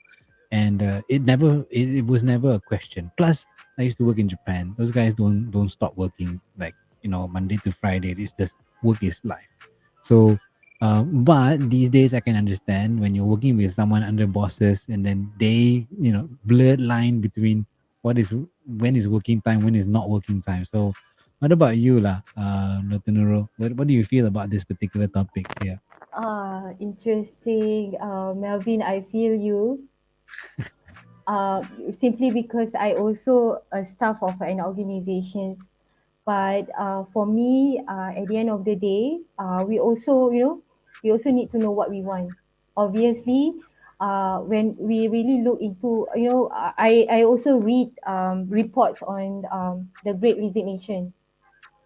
And it was never a question. Plus, I used to work in Japan. Those guys don't stop working like Monday to Friday. It's just work is life. So, but these days I can understand when you're working with someone under bosses, and then they blurred line between what is when is working time, when is not working time. So, what about you, lah, Dr. Nurul? What do you feel about this particular topic? Yeah. Interesting. Melvin, I feel you. Uh, Simply because I also a staff of an organization. But for me, at the end of the day, we also, we also need to know what we want. Obviously, when we really look into, I also read reports on the Great Resignation.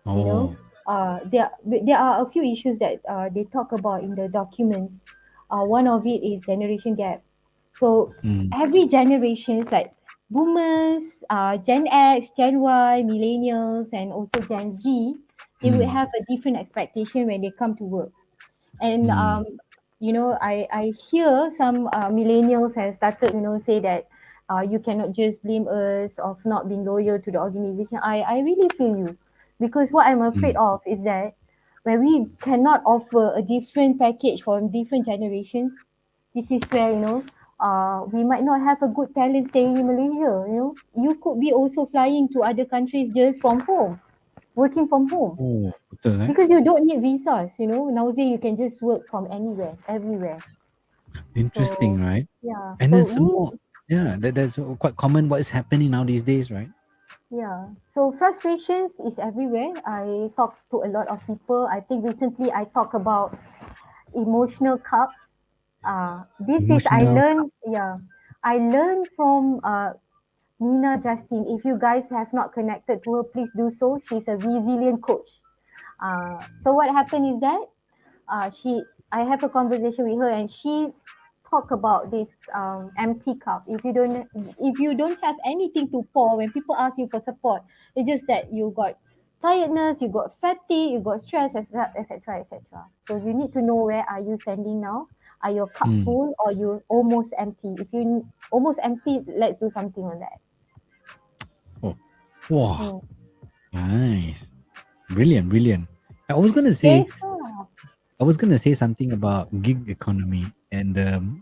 you know Oh. there are a few issues that they talk about in the documents. One of it is generation gap. So Mm, every generations like boomers, Gen X, Gen Y, millennials, and also Gen Z, they would mm, have a different expectation when they come to work. And mm, I hear some millennials have started, say that you cannot just blame us of not being loyal to the organization. I really feel you, because what I'm afraid mm. of is that when we cannot offer a different package for different generations, this is where, we might not have a good talent staying in Malaysia. You could be also flying to other countries just from home, working from home, Oh, betul eh? because you don't need visas. Nowadays you can just work from anywhere, everywhere. Interesting, So right? yeah, And then so some me, more, yeah, that's quite common what is happening now these days, right? yeah, so frustrations is everywhere. I talk to a lot of people. I think recently I talk about emotional cups. This is I Emotional. learned, yeah, I learned from Nina Justin. If you guys have not connected to her, please do so. She's a resilient coach. So what happened is that she I have a conversation with her, and she talk about this empty cup. If you don't have anything to pour when people ask you for support, it's just that you got tiredness, you got fatigue, you got stress, etc., etc., etc. So you need to know where are you standing now. Are your cup Mm. full or you almost empty? If you almost empty, let's do something on that. Oh, wow, Mm. nice, brilliant, brilliant. I was gonna say Safe lah. I was gonna say something about gig economy, and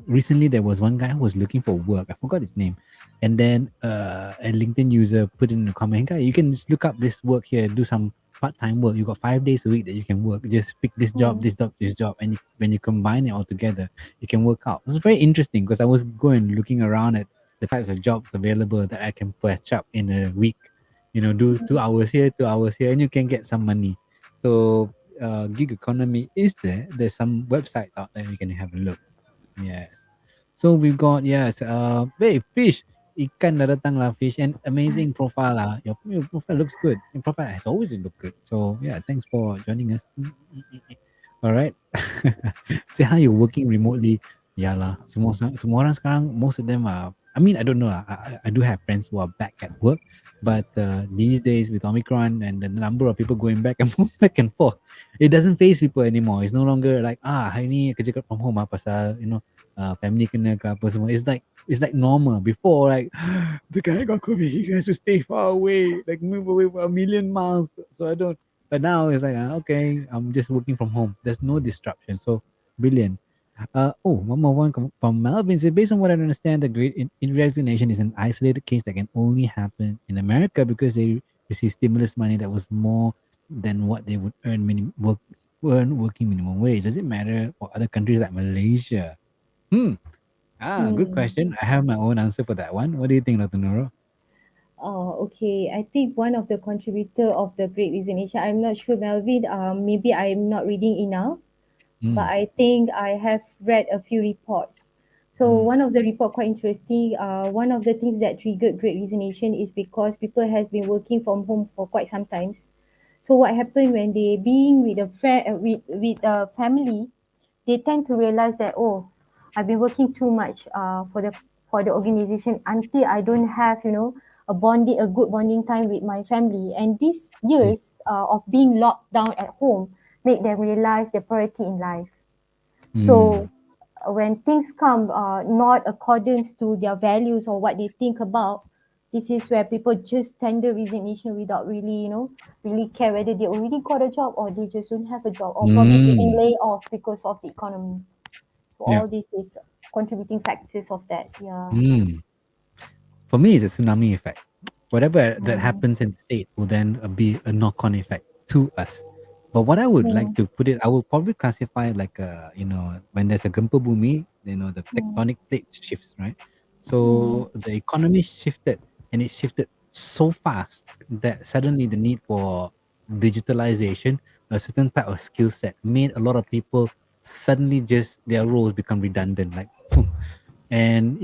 recently there was one guy who was looking for work. I forgot his name, and then a LinkedIn user put in a comment, "Guy, you can just look up this work here, do some part-time work. You got 5 days a week that you can work. Just pick Mm. this job, and when you combine it all together, you can work out." It was very interesting because I was going looking around at the types of jobs available that I can patch up in a week. Do 2 hours here, 2 hours here, and you can get some money. So gig economy is there. There's some websites out there you can have a look. Yes. So we've got, yes. Hey, fish. Ikan dah datang lah, fish, and amazing profile lah. Your profile looks good. Your profile has always looked good. So yeah, thanks for joining us. All right. Say how you're working remotely. Yeah lah. Semua orang sekarang, most of them are. I mean, I don't know lah. I do have friends who are back at work, but these days with Omicron and the number of people going back and back and forth, it doesn't phase people anymore. It's no longer like hari ni kerja from home pasal family kena ke apa semua. It's like normal. Before, like the guy got COVID, he has to stay far away, like move away for a million miles. So I don't. But now it's like okay, I'm just working from home. There's no disruption. So brilliant. One more one from Melvin. Said, based on what I understand, the great resignation is an isolated case that can only happen in America because they receive stimulus money that was more than what they would earn working minimum wage. Does it matter for other countries like Malaysia? Good Mm. question. I have my own answer for that one. What do you think, Dr. Noro? Oh, okay. I think one of the contributor of the Great Resignation, I'm not sure, Melvin. Maybe I'm not reading enough, but Mm, I think I have read a few reports. So mm, one of the report quite interesting. One of the things that triggered Great Resignation is because people has been working from home for quite some times. So what happened when they being with a friend, with a family, they tend to realize that, oh, I've been working too much for the organization until I don't have, a good bonding time with my family. And these Mm. years of being locked down at home make them realize their priority in life. So Mm. when things come not accordance to their values or what they think about, this is where people just tender resignation without really, really care whether they already got a job or they just don't have a job or probably getting Mm. laid off because of the economy. So Yeah. all this is contributing factors of that. Yeah. Mm. For me, it's a tsunami effect. Whatever that Mm, happens in state will then be a knock-on effect to us. But what I would like mm, to put it, I will probably classify it like when there's a gempa bumi, the mm, tectonic plates shifts, right? mm, So the economy shifted, and it shifted so fast that suddenly the need for digitalization, a certain type of skill set, made a lot of people suddenly just their roles become redundant. Like, and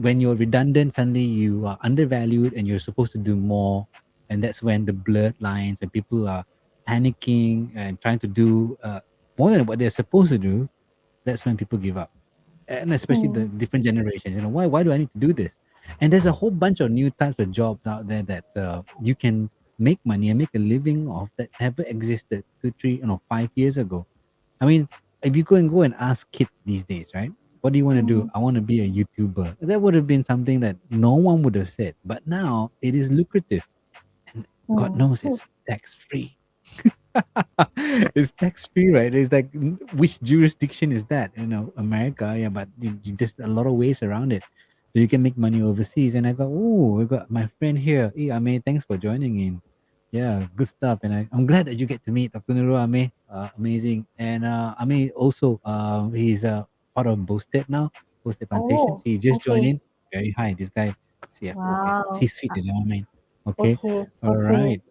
when you're redundant, suddenly you are undervalued and you're supposed to do more, and that's when the blurred lines and people are panicking and trying to do more than what they're supposed to do. That's when people give up, and especially the mm, different generations. Why do I need to do this? And there's a whole bunch of new types of jobs out there that you can make money and make a living of that never existed 2 3 5 years ago. I mean, if you go and ask kids these days, right? What do you want to do? mm, I want to be a YouTuber. That would have been something that no one would have said. But now it is lucrative. And God mm. knows it's tax free. It's tax free, right? It's like, which jurisdiction is that? America, yeah, but there's a lot of ways around it. So you can make money overseas. And I go, oh, we got my friend here. Hey, Ame, thanks for joining in. Yeah, good stuff. And I'm glad that you get to meet Dr. Nurul Ame. Amazing. And Ame also, he's part of Boasted now, Boasted Plantation. Oh, He just joined okay. in. Very high. This guy, CFO, Wow. C-suite, you know what I mean? Okay. Okay. All Okay. right.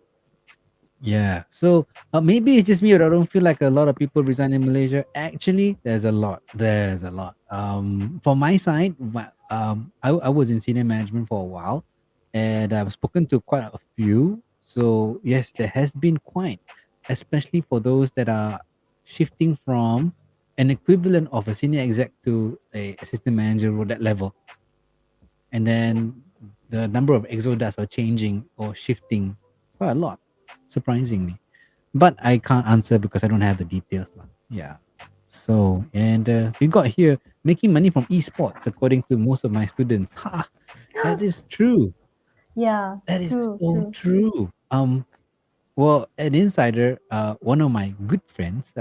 Yeah. So maybe it's just me, or I don't feel like a lot of people resign in Malaysia. Actually, there's a lot. There's a lot. For my side, I was in senior management for a while, and I've spoken to quite a few. So yes, there has been quite, especially for those that are shifting from an equivalent of a senior exec to a assistant manager or that level, and then the number of exodus are changing or shifting quite a lot, surprisingly. But I can't answer because I don't have the details lah. Yeah. So, and we got here making money from esports, according to most of my students. Ha! That is true. Yeah. That is True. so True. true. Well, an insider, one of my good friends,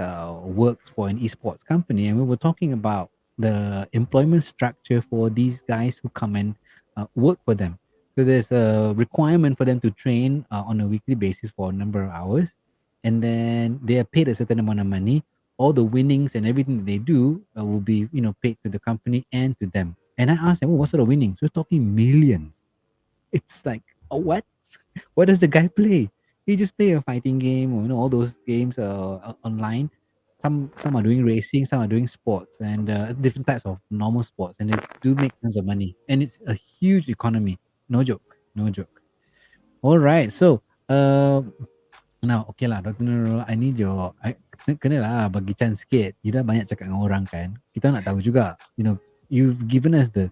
works for an esports company, and we were talking about the employment structure for these guys who come and work for them. So there's a requirement for them to train on a weekly basis for a number of hours, and then they are paid a certain amount of money. All the winnings and everything that they do will be, paid to the company and to them. And I asked them, "Oh, what sort of winnings?" We're talking millions. It's like, oh, what? What does the guy play? He just play a fighting game, or all those games online. Some are doing racing, some are doing sports, and different types of normal sports, and they do make tons of money, and it's a huge economy. No joke, no joke. All right, so now okay lah, Dr. Nurul, I need kena lah bagi chance sikit. Kita banyak cakap dengan orang kan. Kita nak tahu juga, you've given us the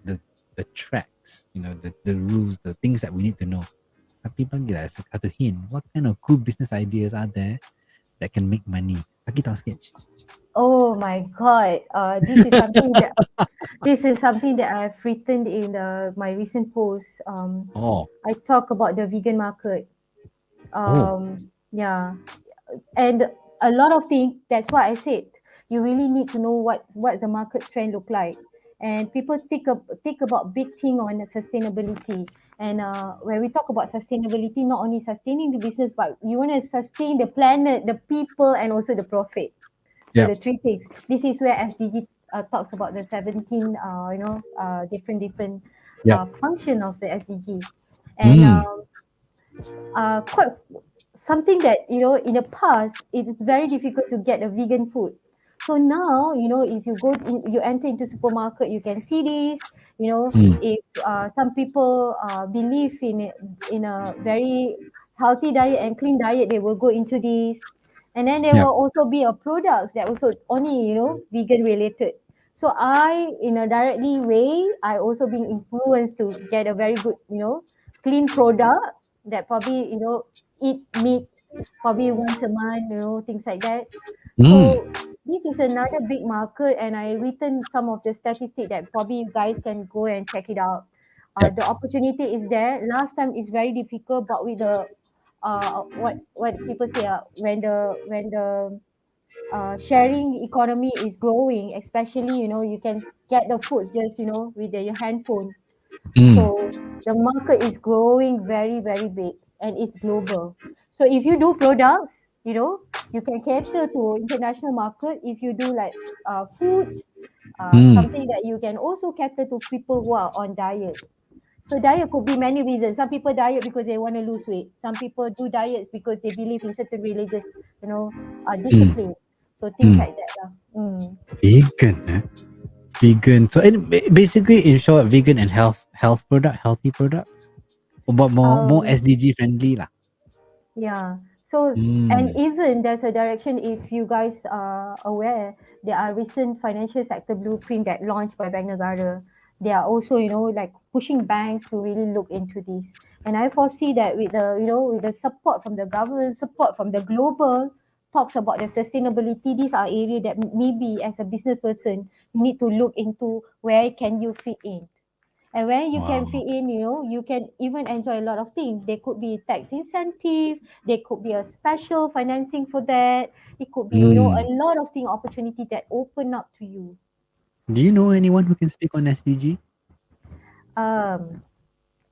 tracks, the rules, the things that we need to know. Tapi bagilah satu hint. What kind of cool business ideas are there that can make money? Bagi tahu sikit. Oh my God. This is something that I've written in my recent post. Oh, I talk about the vegan market. oh, Yeah, and a lot of things. That's why I said you really need to know what the market trend look like. And people think about big thing on the sustainability. And when we talk about sustainability, not only sustaining the business, but you want to sustain the planet, the people, and also the profit. So yeah, the three things. This is where SDG talks about the 17, different yeah. function of the SDG, and Hmm. quite something that in the past it is very difficult to get a vegan food. So now if you enter into supermarket, you can see this. Hmm. If some people believe in a very healthy diet and clean diet, they will go into this. And then there Yep. will also be a products that also only, vegan related. So I, in a directly way, I also being influenced to get a very good, clean product that probably, eat meat probably once a month, things like that. Mm. So this is another big market, and I written some of the statistic that probably you guys can go and check it out. Yep. The opportunity is there. Last time is very difficult, but with the what people say, when the sharing economy is growing, especially you can get the foods just with your handphone. Mm. So the market is growing very, very big and it's global. So if you do products, you can cater to international market. If you do like food, Mm. something that you can also cater to people who are on diet. So diet could be many reasons. Some people diet because they want to lose weight. Some people do diets because they believe in certain religious, Mm. discipline. So things Mm. like that lah. Mm. Vegan, eh? Vegan. So basically, in short, vegan and healthy products, but more Um, SDG friendly lah. Yeah. So, and Mm. even there's a direction, if you guys are aware, there are recent financial sector blueprint that launched by Bank Negara. They are also, like pushing banks to really look into this. And I foresee that with the support from the government, support from the global talks about the sustainability, these are areas that maybe as a business person, you need to look into where can you fit in. And when you can Wow. fit in, you can even enjoy a lot of things. There could be tax incentive, there could be a special financing for that. It could be, a Mm. lot of thing opportunity that open up to you. Do you know anyone who can speak on SDG? Um,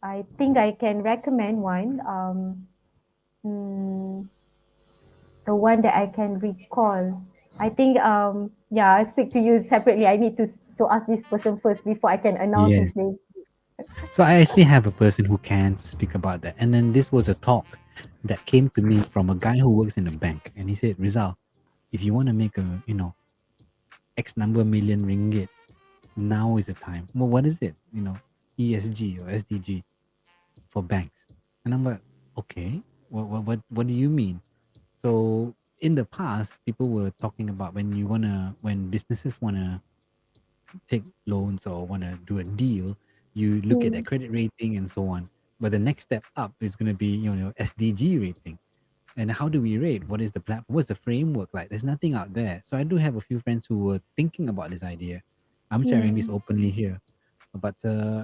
I think I can recommend one. Mm, the one that I can recall. I think yeah, I speak to you separately. I need to ask this person first before I can announce Yeah. his name. So I actually have a person who can speak about that. And then this was a talk that came to me from a guy who works in a bank, and he said, Rizal, if you want to make a X number million ringgit, now is the time. Well, what is it? ESG or SDG for banks. And I'm like, okay, what do you mean? So in the past, people were talking about when businesses wanna take loans or wanna do a deal, you look at their Mm, credit rating and so on. But the next step up is gonna be SDG rating. And how do we rate? What is the platform? What's the framework like? There's nothing out there. So I do have a few friends who were thinking about this idea. I'm sharing this mm, openly here. But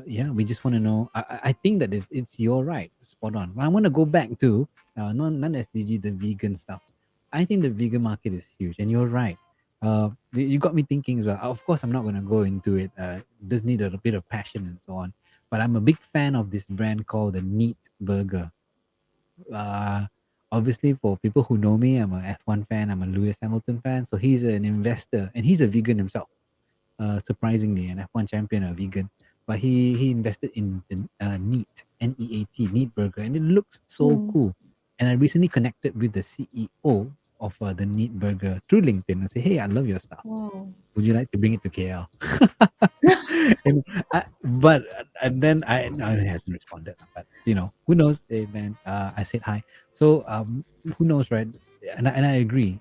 yeah, we just want to know. I think that it's your right, spot on. I want to go back to non SDG, the vegan stuff. I think the vegan market is huge, and you're right. You got me thinking as well. Of course, I'm not going to go into it. Does need a bit of passion and so on. But I'm a big fan of this brand called the Neat Burger. uh, Obviously, for people who know me, I'm a F1 fan. I'm a Lewis Hamilton fan. So he's an investor, and he's a vegan himself. Surprisingly, an F1 champion, a vegan. But he invested in the Neat Burger, and it looks so mm. cool. And I recently connected with the CEO of the Neat Burger through LinkedIn. I say, hey, I love your stuff. Wow. Would you like to bring it to KL? and and then I no, he hasn't responded. But who knows? Hey man, I said hi. So who knows, right? And I agree.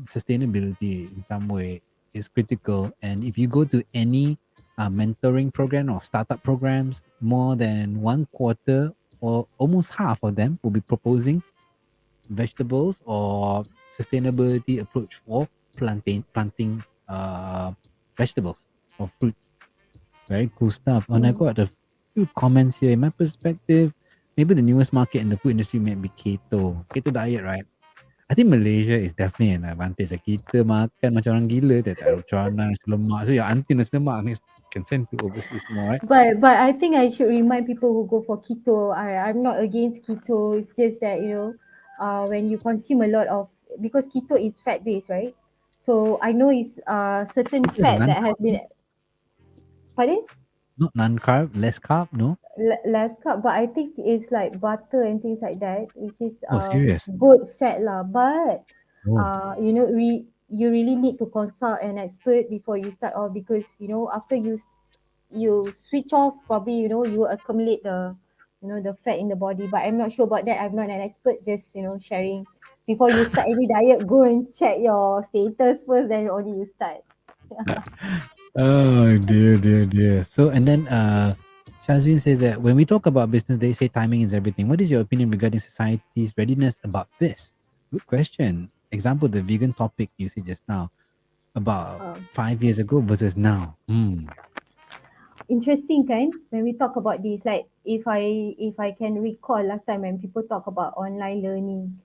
Sustainability in some way is critical. And if you go to any mentoring program or startup programs, more than one quarter or almost half of them will be proposing vegetables or sustainability approach for planting vegetables or fruits. Very cool stuff. And I Mm. got a few comments here. In my perspective, maybe the newest market in the food industry may be keto diet, right? I think Malaysia is definitely an advantage. Kita makan macam orang gila, tak ada celana nasi lemak. So your auntie nasi lemak ni can send to overseas semua, right? But I think I should remind people who go for keto. I'm not against keto. It's just that when you consume a lot of, because keto is fat based, right? So I know it's certain Keto is fat that has non-carb, been, no? pardon, Not non-carb, less carb, no? less carb, but I think it's like butter and things like that, which is Oh, serious? good fat lah. But Oh. you really need to consult an expert before you start off, because after you switch off, probably you accumulate the the fat in the body. But I'm not sure about that. I'm not an expert. Just sharing. Before you start any diet, go and check your status first. Then only you start. Oh dear, dear, dear. So and then Shazrin says that when we talk about business, they say timing is everything. What is your opinion regarding society's readiness about this? Good question. Example, the vegan topic you said just now about Um, 5 years ago versus now. Hmm. Interesting kan when we talk about this, like if I can recall last time when people talk about online learning,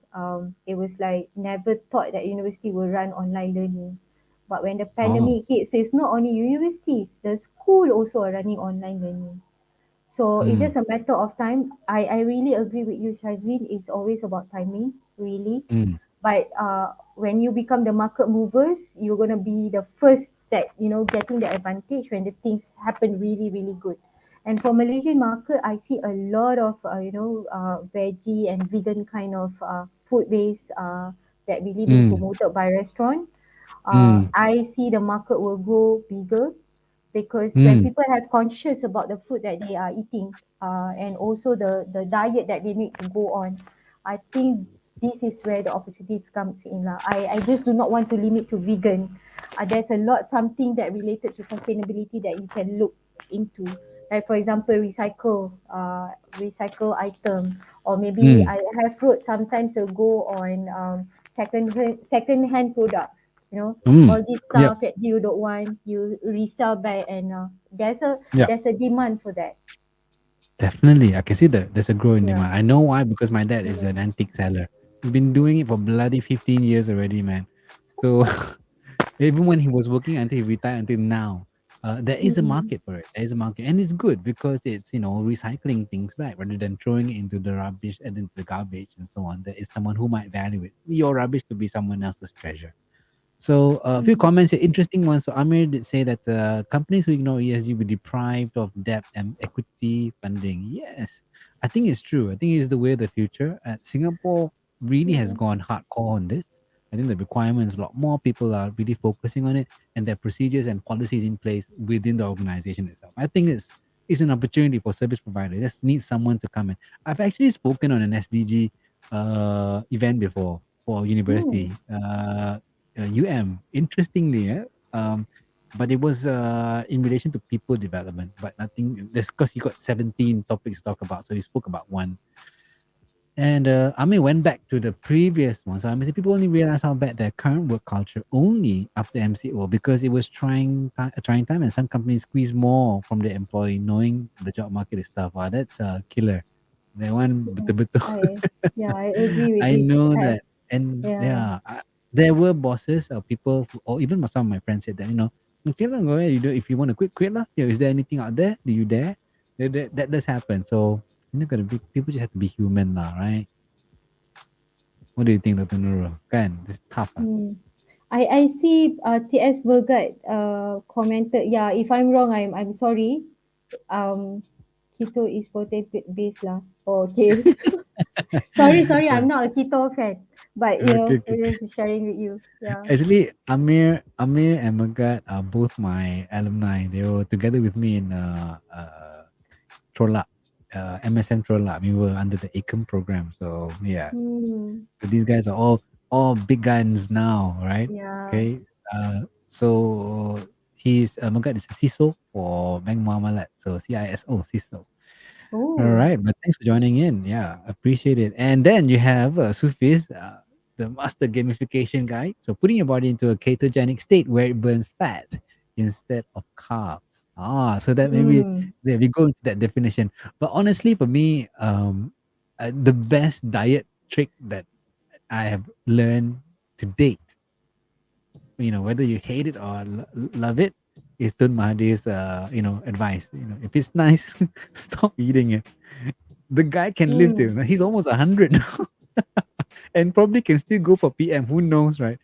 it was like never thought that university will run online learning. But when the Oh. pandemic hits, it's not only universities, the school also are running online learning. So it's Hmm. just a matter of time. I really agree with you, Shazrin. It's always about timing, really. Hmm. But when you become the market movers, you're gonna be the first that getting the advantage when the things happen really really good. And for Malaysian market, I see a lot of veggie and vegan kind of food base that really being Hmm. promoted by restaurant. Hmm. I see the market will grow bigger because when Hmm. people have conscious about the food that they are eating, and also the diet that they need to go on, I think this is where the opportunities comes in lah. I just do not want to limit to vegan. There's a lot something that related to sustainability that you can look into, like for example recycle item, or maybe Hmm. I have wrote sometimes ago on second hand products, Hmm. all this Yep. stuff that you don't want, you resell back, and Yep. there's a demand for that. Definitely, I can see that there's a growing Yeah. demand. I know why because my dad is an Mm. antique seller. He's been doing it for bloody 15 years already, man. So even when he was working until he retired until now, there is a Mm. market for it. There is a market, and it's good because it's recycling things back rather than throwing it into the rubbish and into the garbage and so on. There is someone who might value it. Your rubbish could be someone else's treasure. So a few Mm. comments here, interesting ones. So Amir did say that companies who ignore ESG will be deprived of debt and equity funding. Yes, I think it's true. I think it's the way of the future. Singapore really has Yeah. gone hardcore on this. I think the requirements, a lot more people are really focusing on it, and their procedures and policies in place within the organization itself. I think it's an opportunity for service providers. Just need someone to come in. I've actually spoken on an SDG event before for Mm. university. Interestingly, but it was in relation to people development, but nothing. That's because you got 17 topics to talk about, so you spoke about one. And Ami went back to the previous one. So I mean, people only realize how bad their current work culture only after MCO because it was trying time, and some companies squeeze more from their employee, knowing the job market is tough. Wow, that's a killer. That one Yeah. betul-betul. I agree with I this. know that, and Yeah. yeah, there were bosses or people, or even some of my friends said that okay lah, go ahead. You do if you want to quit, quit lah. Is there anything out there? Do you dare? That does happen. So gotta be people just have to be human lah, right? What do you think, Dr. Nurul? Kan, it's tough. Ah. Mm. I see TS Vergat commented, yeah, if I'm wrong, I'm sorry. Keto is protein based lah. Oh, okay. Sorry, Yeah. I'm not a keto fan, but Okay, okay. it is sharing with you. Yeah. Actually, Amir and Magat are both my alumni. They were together with me in Trollap, MSM Trollap. We were under the ACOM program. So yeah, Hmm. but these guys are all big guns now, right? Yeah. Okay. So he's Magat is a CISO for Bank Muamalat. So CISO, CISO. All Oh. right, but thanks for joining in. Yeah, appreciate it. And then you have Sufis, the master gamification guy. So putting your body into a ketogenic state where it burns fat instead of carbs. So that maybe Hmm. there we go into that definition. But honestly, for me, the best diet trick that I have learned to date, whether you hate it or love it, is Tun Mahathir's, advice. If it's nice, stop eating it. The guy can live Hmm. till he's almost 100 now, and probably can still go for PM. Who knows, right?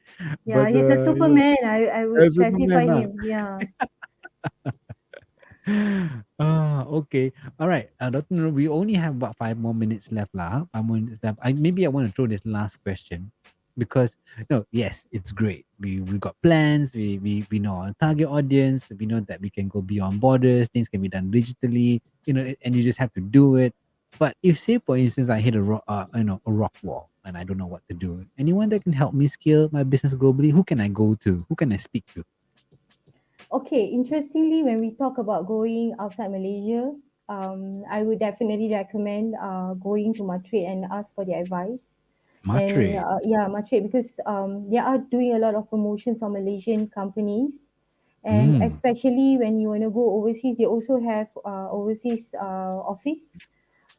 Yeah, But he's a Superman. I would as a classify man, him. Yeah. okay. All right. Dr. Nur, we only have about 5 more minutes left. Lah. 5 more minutes left. Maybe I want to throw this last question because, no, yes, it's great. We got plans. We know our target audience. We know that we can go beyond borders. Things can be done digitally, and you just have to do it. But if, say, for instance, I hit a rock wall and I don't know what to do, anyone that can help me scale my business globally, who can I go to? Who can I speak to? Okay, interestingly, when we talk about going outside Malaysia, I would definitely recommend going to Madrid and ask for their advice. And Matre. yeah, Madrid, because they are doing a lot of promotions on Malaysian companies, and Mm. especially when you want to go overseas, they also have overseas office.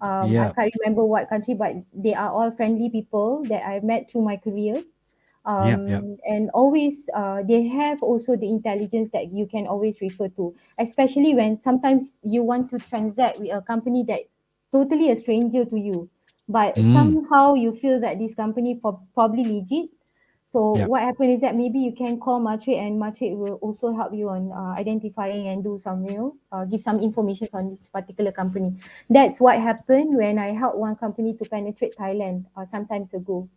I Yeah. can't remember what country, but they are all friendly people that I met through my career. Yep. Yep. And always they have also the intelligence that you can always refer to, especially when sometimes you want to transact with a company that totally a stranger to you, but Mm. somehow you feel that this company probably legit. So Yep. what happened is that maybe you can call Matrix, and Matrix will also help you on identifying and do some, give some information on this particular company. That's what happened when I helped one company to penetrate Thailand sometimes ago.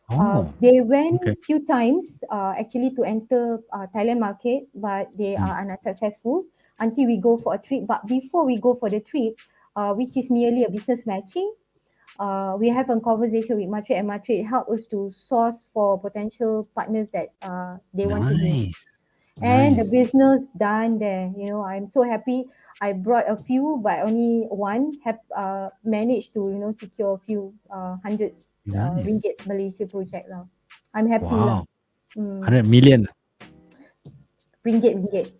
Oh. They Okay. went few times actually to enter Thailand market, but they Mm. are unsuccessful until we go for a trip. But before we go for the trip, which is merely a business matching, we have a conversation with Matrix, and Matrix help us to source for potential partners that they want to meet. Nice. And the Nice. business done there, I'm so happy. I brought a few, but only one have managed to secure a few hundreds Nice. ringgit Malaysia project lah. I'm happy lah. Wow. mm, 100 million. ringgit.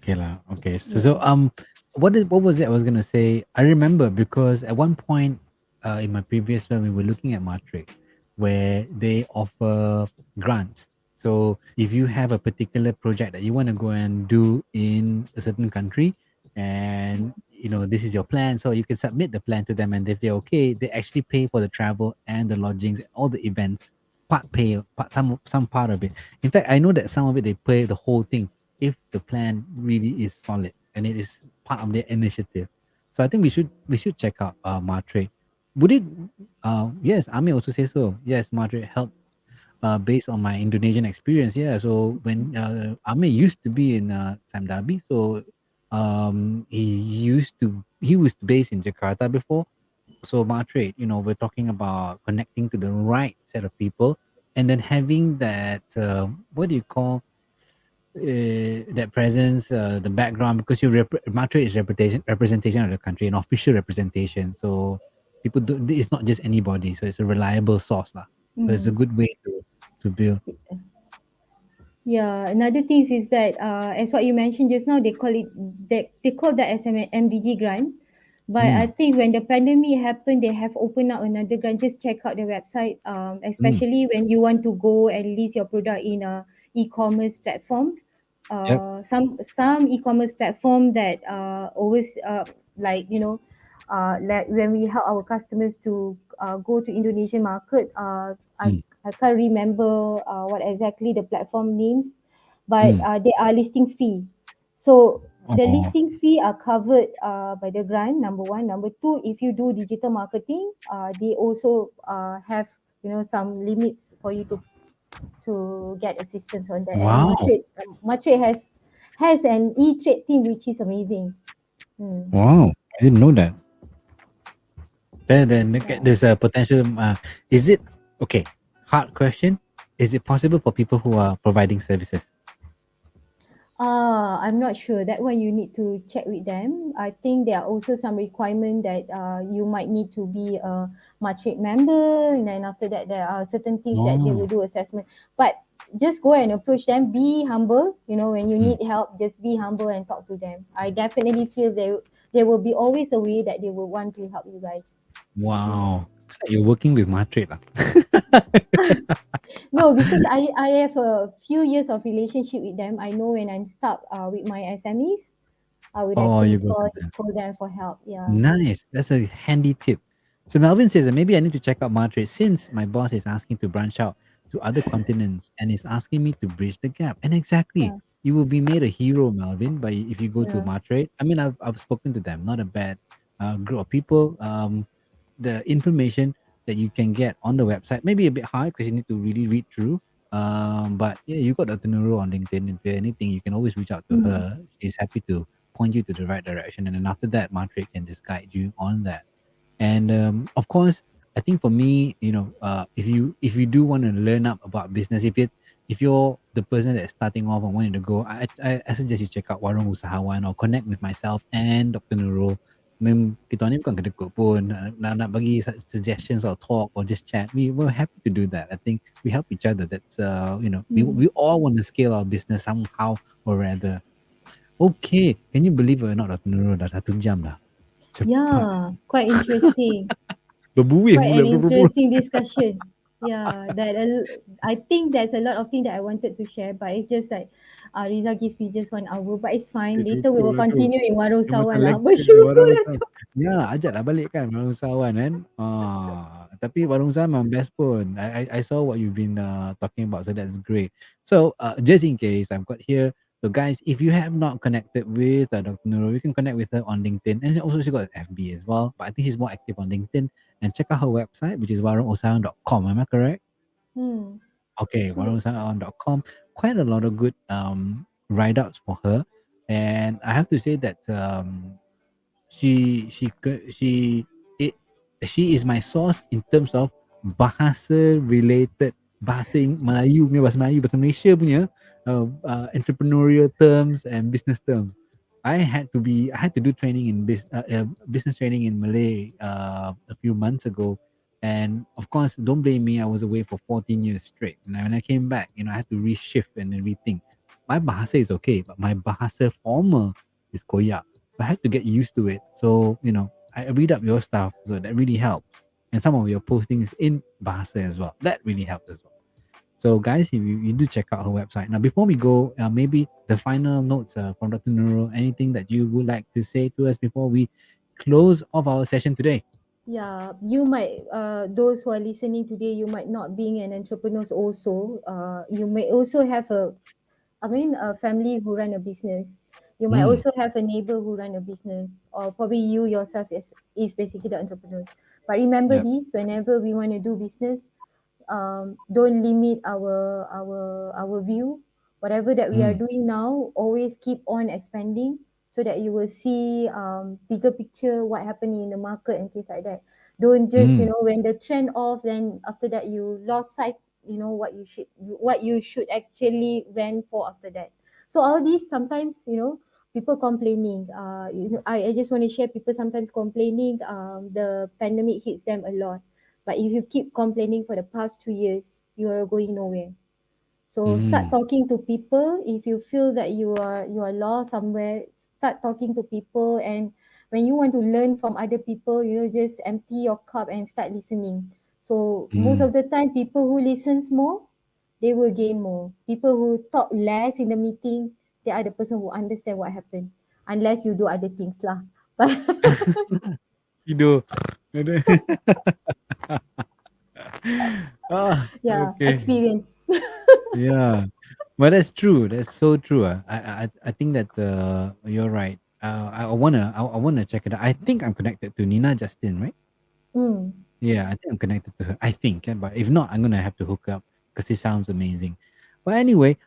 Okay lah. Okay. So, mm. what was it I was gonna say? I remember because at one point, in my previous firm, we were looking at Matrix, where they offer grants. So if you have a particular project that you want to go and do in a certain country, and this is your plan, so you can submit the plan to them, and if they're okay, they actually pay for the travel and the lodgings, all the events, some part of it. In fact, I know that some of it they pay the whole thing if the plan really is solid and it is part of their initiative. So I think we should check out Matre. Would it? Yes, Ami also says so. Yes, Matre helped based on my Indonesian experience. Yeah, so when Ami used to be in Sam Dhabi, so he was based in Jakarta before. So Matre, we're talking about connecting to the right set of people, and then having that what do you call that presence, the background, because Matre is representation of the country, an official representation. So people do, it's not just anybody. So it's a reliable source, lah. So it's a Mm. good way to build. Yeah, another thing is that as what you mentioned just now, they call that as an MDG grant. But I Mm, think when the pandemic happened, they have opened up another grant. Just check out the website, mm, especially when you want to go and list your product in a e-commerce platform. yep. Some e-commerce platform that always like like when we help our customers to go to Indonesian market. Mm, I can't remember what exactly the platform names, but mm. they are listing fee. So the Oh, listing fee are covered by the grant. Number one, number two, if you do digital marketing, they also have some limits for you to get assistance on that. And wow, Matrix has an e-trade team which is amazing. Mm. wow! I didn't know that. Then Yeah. there's a potential. Is it okay? Hard question. Is it possible for people who are providing services? I'm not sure. That one you need to check with them. I think there are also some requirement that you might need to be a Matrix member, and then after that there are certain things that they will Oh, do assessment. But just go and approach them. Be humble. When you mm, need help, just be humble and talk to them. I definitely feel there will be always a way that they will want to help you guys. Mm. wow! It's like you're working with Matrix, lah. No, because I have a few years of relationship with them. I know when I'm stuck with my SMEs, I would Oh, actually you go to them. call them for help. Yeah. Nice. That's a handy tip. So Melvin says that maybe I need to check out Madrid since my boss is asking to branch out to other continents and is asking me to bridge the gap. And exactly, Yeah. you will be made a hero, Melvin, by if you go to Yeah. Madrid. I mean, I've spoken to them. Not a bad group of people. The information that you can get on the website maybe a bit hard because you need to really read through. But yeah, you got Dr. Nurul on LinkedIn. If there's anything, you can always reach out to Mm. her. She's happy to point you to the right direction, and then after that Matrix can just guide you on that. And of course, I think for me, if you do want to learn up about business, if you're the person that's starting off and wanting to go, I suggest you check out Warung Usahawan or connect with myself and Dr. Nurul. Kita ni bukan kedekut pun nak bagi suggestions or talk or just chat. We're happy to do that. I think we help each other. That's we Hmm. all want to scale our business somehow or rather. Okay, can you believe it or not, Dr. Nurul, dah 1 jam dah. Cepat. Yeah, quite interesting. Berbuih Quite mula an berbuih. interesting discussion. Yeah, I think there's a lot of things that I wanted to share, but it's just like Riza give me just 1 hour, but it's fine. Later we Cukup will lah tu. continue in Warung Dia macam Sawan lah. lecture Bersyukur warung lah usahawan. tu. Ya, ajaklah balik kan warung usahawan kan. Tapi warung usahawan memang best pun. I saw what you've been talking about, so that's great. So just in case I've got here, so guys, if you have not connected with Dr. Nurul, you can connect with her on LinkedIn, and also she got FB as well. But I think she's more active on LinkedIn. And check out her website, which is warungusahawan.com. Am I correct? Hmm, Okay, true. warungusahawan.com. Quite a lot of good write-ups for her, and I have to say that she she ke- it, she is my source in terms of bahasa related Melayu punya, bahasa Melayu, bahasa Malaysia punya entrepreneurial terms and business terms. I had to do training in business training in Malay a few months ago, and of course don't blame me, I was away for 14 years straight, and when I came back, I had to reshift and everything. My bahasa is okay, but my bahasa formal is koyak. I had to get used to it. So, I read up your stuff. So that really helps. And some of your postings in Bahasa as well. That really helped as well. So, guys, if you do check out her website. Now, before we go, maybe the final notes from Dr. Nurul, anything that you would like to say to us before we close off our session today? Yeah, you might, those who are listening today, you might not being an entrepreneur also. You may also have a family who run a business. You might Mm, also have a neighbor who run a business, or probably you yourself is basically the entrepreneur. But remember yep. this: whenever we want to do business, don't limit our view. Whatever that we are Mm, doing now, always keep on expanding so that you will see bigger picture what happening in the market and things like that. Don't just mm, when the trend off, then after that you lost sight, what you should actually went for after that. So all these sometimes, people complaining. I just want to share, people sometimes complaining. The pandemic hits them a lot, but if you keep complaining for the past 2 years, you are going nowhere. So start mm, talking to people. If you feel that you are lost somewhere, start talking to people. And when you want to learn from other people, just empty your cup and start listening. So most mm. of the time, people who listens more, they will gain more. People who talk less in the meeting, they are the person who understand what happened. Unless you do other things lah. But Tidur. yeah, Okay. experience. Yeah, but that's true. That's so true. I think that you're right. I wanna check it out. I think I'm connected to Nina Justin, right? Mm. Yeah, I think I'm connected to her. I think, but if not, I'm gonna have to hook up because it sounds amazing. But anyway,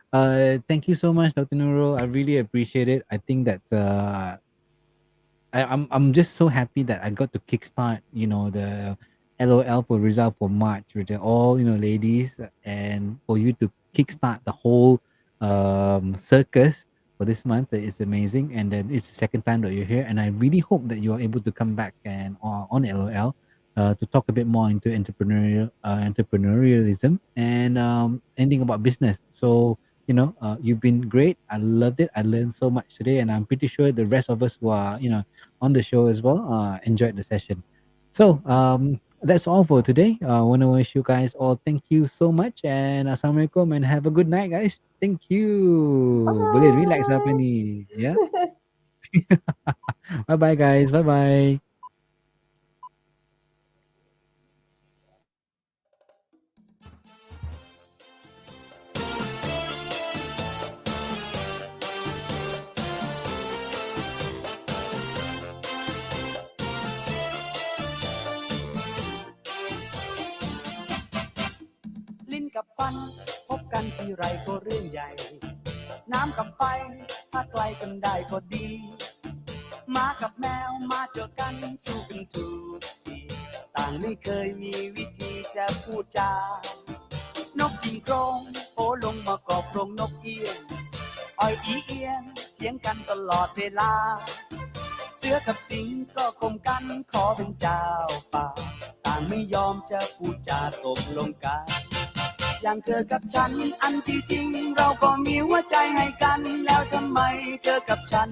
thank you so much, Dr. Nurul. I really appreciate it. I think that I'm just so happy that I got to kickstart, the LOL for Rizal for March with all, ladies, and for you to kickstart the whole circus for this month. It's amazing. And then it's the second time that you're here. And I really hope that you are able to come back and on LOL to talk a bit more into entrepreneurialism and anything about business. So, you've been great. I loved it. I learned so much today. And I'm pretty sure the rest of us who are, on the show as well. Enjoyed the session. So that's all for today. I want to wish you guys all thank you so much and assalamualaikum and have a good night, guys. Thank you. Boleh relax apa Bye. ni? Yeah. Bye bye, guys. Bye bye.ลิ้นกับฟันพบกันทีไรก็เรื่องใหญ่น้ำกับไฟถ้าไกลกันได้ก็ดี หมากับแมวมาเจอกันสู้กันทุกทีต่างไม่เคยมีวิธีจะพูดจานกกินโครงโผลงมากอบโรงนกเอี้ยงอ้อยอีเอียงเถียงกันตลอดเวลาเสือกับสิงก็ข่มกันขอเป็นเจ้าป่าต่างไม่ยอมจะพูดจาตกลงกันอย่างเธอกับฉันอันที่จริงเราก็มีหัวใจให้กันแล้วทำไมเธอกับฉัน